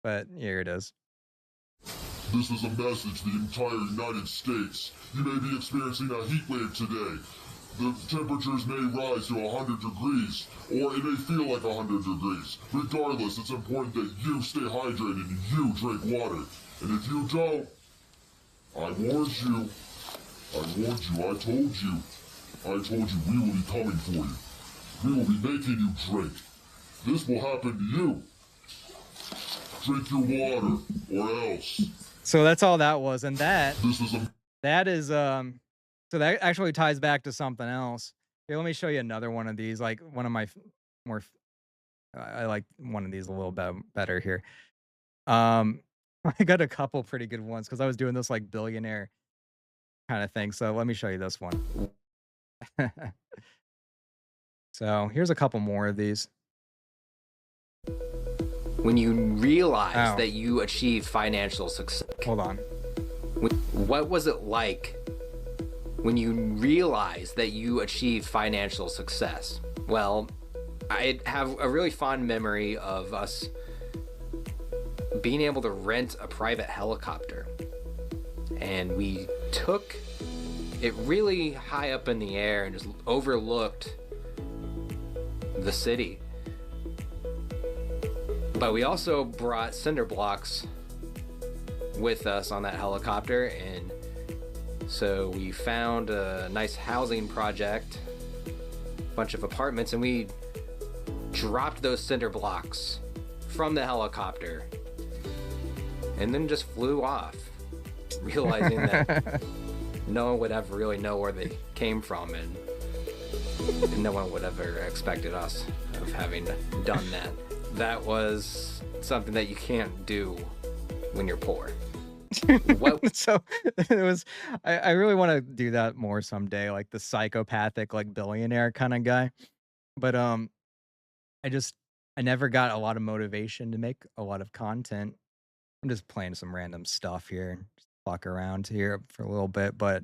but here it is. This is a message to the entire United States. You may be experiencing a heat wave today. The temperatures may rise to 100 degrees, or it may feel like 100 degrees. Regardless, it's important that you stay hydrated and you drink water. And if you don't, I warned you. I warned you. I told you. I told you we will be coming for you. We will be making you drink. This will happen to you. Drink your water, or else. So that's all that was, and that is so that actually ties back to something else. Here, let me show you another one of these. Like one of my more, I like one of these a little bit better here. I got a couple pretty good ones because I was doing this like billionaire kind of thing. So let me show you this one. So here's a couple more of these. When you realize that you achieved financial success. Hold on. What was it like when you realized that you achieved financial success? Well, I have a really fond memory of us being able to rent a private helicopter. And we took it really high up in the air and just overlooked the city. But we also brought cinder blocks with us on that helicopter, and so we found a nice housing project, a bunch of apartments, and we dropped those cinder blocks from the helicopter and then just flew off, realizing that no one would ever really know where they came from, and no one would ever expected us of having done that. That was something that you can't do when you're poor. So it was, I really want to do that more someday, like the psychopathic, like billionaire kind of guy. But I never got a lot of motivation to make a lot of content. I'm just playing some random stuff here, just fuck around here for a little bit. But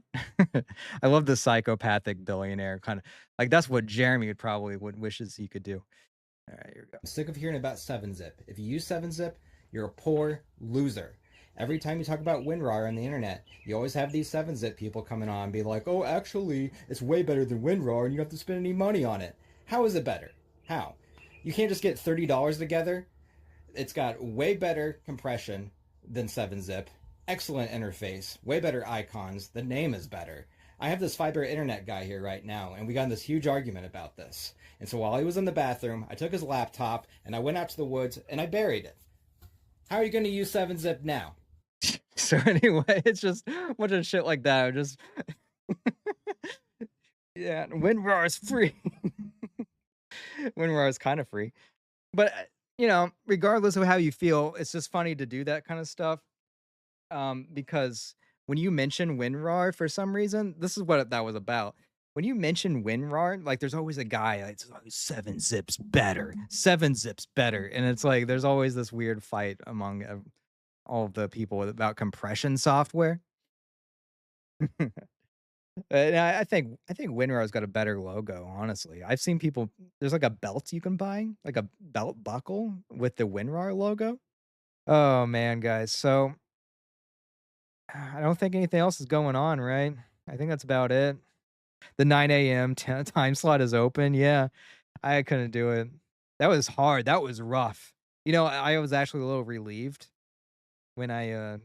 I love the psychopathic billionaire kind of, like that's what Jeremy would wishes he could do. All right, here we go. I'm sick of hearing about 7-Zip. If you use 7-Zip, you're a poor loser. Every time you talk about WinRAR on the internet, you always have these 7-Zip people coming on and be like, oh, actually, it's way better than WinRAR and you don't have to spend any money on it. How is it better? How? You can't just get $30 together. It's got way better compression than 7-Zip. Excellent interface. Way better icons. The name is better. I have this fiber internet guy here right now, and we got in this huge argument about this. And so while he was in the bathroom, I took his laptop, and I went out to the woods, and I buried it. How are you going to use 7-Zip now? So anyway, it's just a bunch of shit like that. Just yeah, WinRAR is free. WinRAR is kind of free, but you know, regardless of how you feel, it's just funny to do that kind of stuff. Because when you mention WinRAR for some reason, this is what that was about. When you mention WinRAR, like there's always a guy like 7-zips better, 7-zips better, and it's like there's always this weird fight among all of the people about compression software. And I think WinRAR's got a better logo, honestly. I've seen people, there's like a belt you can buy, like a belt buckle with the WinRAR logo. Oh man, guys. So I don't think anything else is going on, right? I think that's about it. The 9 a.m. time slot is open. Yeah, I couldn't do it. That was hard. That was rough. You know, I was actually a little relieved when I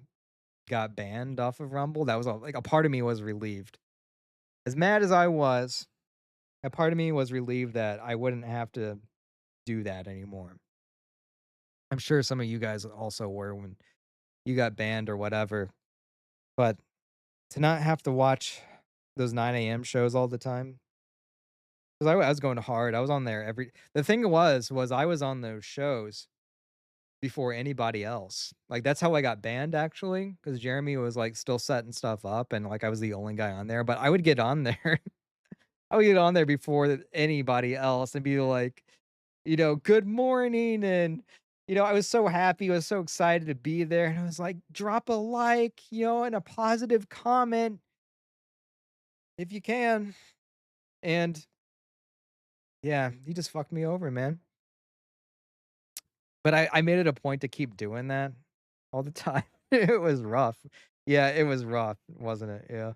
got banned off of Rumble. That was like a part of me was relieved. As mad as I was, a part of me was relieved that I wouldn't have to do that anymore. I'm sure some of you guys also were when you got banned or whatever. But to not have to watch those 9 a.m. shows all the time, because I was going hard. I was on there the thing was I was on those shows before anybody else. Like that's how I got banned actually, because Jeremy was like still setting stuff up and like I was the only guy on there. But I would get on there. I would get on there before anybody else and be like, you know, good morning. And, you know, I was so happy. I was so excited to be there. And I was like, drop a like, you know, and a positive comment if you can. And yeah, he just fucked me over, man. But I made it a point to keep doing that all the time. It was rough. Yeah, it was rough, wasn't it? Yeah.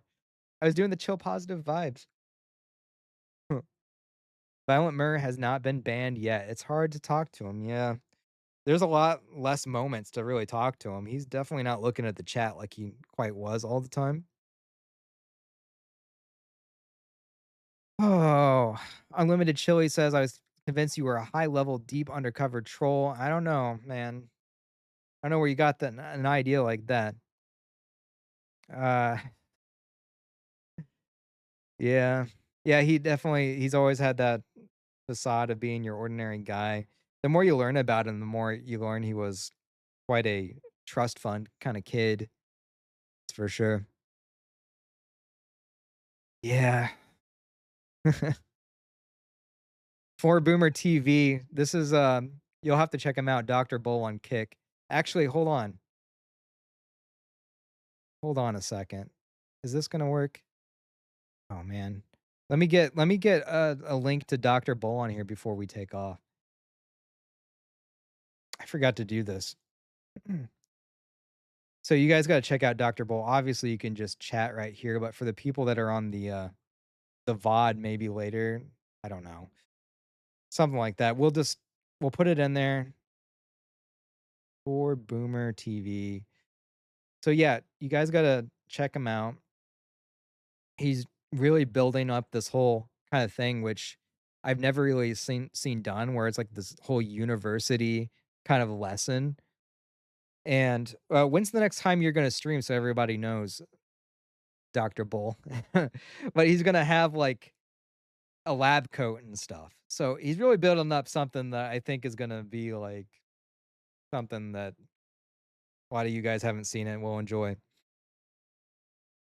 I was doing the chill positive vibes. Violent Murr has not been banned yet. It's hard to talk to him. Yeah. There's a lot less moments to really talk to him. He's definitely not looking at the chat like he quite was all the time. Oh, Unlimited Chili says, I was convinced you were a high-level, deep undercover troll. I don't know, man. I don't know where you got an idea like that. Yeah. Yeah, he's always had that facade of being your ordinary guy. The more you learn about him, the more you learn he was quite a trust fund kind of kid. That's for sure. Yeah. For Boomer TV, this is you'll have to check him out, Dr. Bull on Kick. Actually, hold on. Hold on a second. Is this gonna work? Oh man. Let me get a link to Dr. Bull on here before we take off. I forgot to do this. So you guys got to check out Dr. Bull. Obviously, you can just chat right here, but for the people that are on the VOD maybe later, I don't know. Something like that. We'll put it in there for Boomer TV. So yeah, you guys got to check him out. He's really building up this whole kind of thing, which I've never really seen done, where it's like this whole university kind of lesson. And when's the next time you're going to stream so everybody knows, Dr. Bull? But he's going to have like a lab coat and stuff. So he's really building up something that I think is going to be like something that a lot of you guys haven't seen it and will enjoy.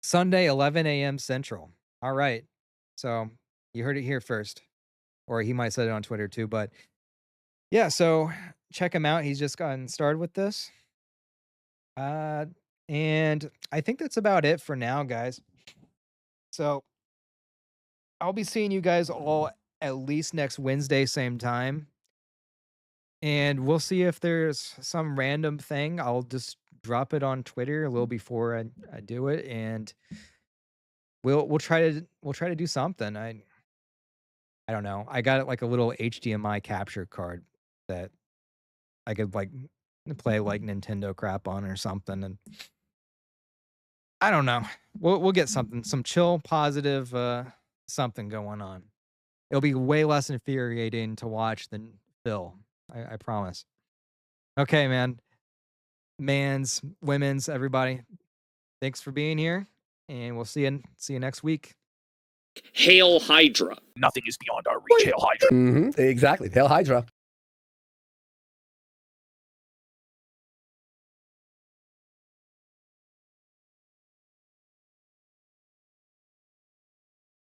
Sunday, 11 a.m. Central. All right. So you heard it here first. Or he might have said it on Twitter too. But yeah, so check him out. He's just gotten started with this. And I think that's about it for now, guys. So I'll be seeing you guys all at least next Wednesday, same time. And we'll see if there's some random thing. I'll just drop it on Twitter a little before I do it, and we'll try to do something. I don't know. I got like a little HDMI capture card that I could like play like Nintendo crap on or something, and I don't know. We'll get something, some chill, positive something going on. It'll be way less infuriating to watch than Phil. I promise. Okay, man. Mans, women's, everybody. thanks for being here, and we'll see you next week. Hail Hydra. Nothing is beyond our reach. Hail Hydra. Exactly. Hail Hydra.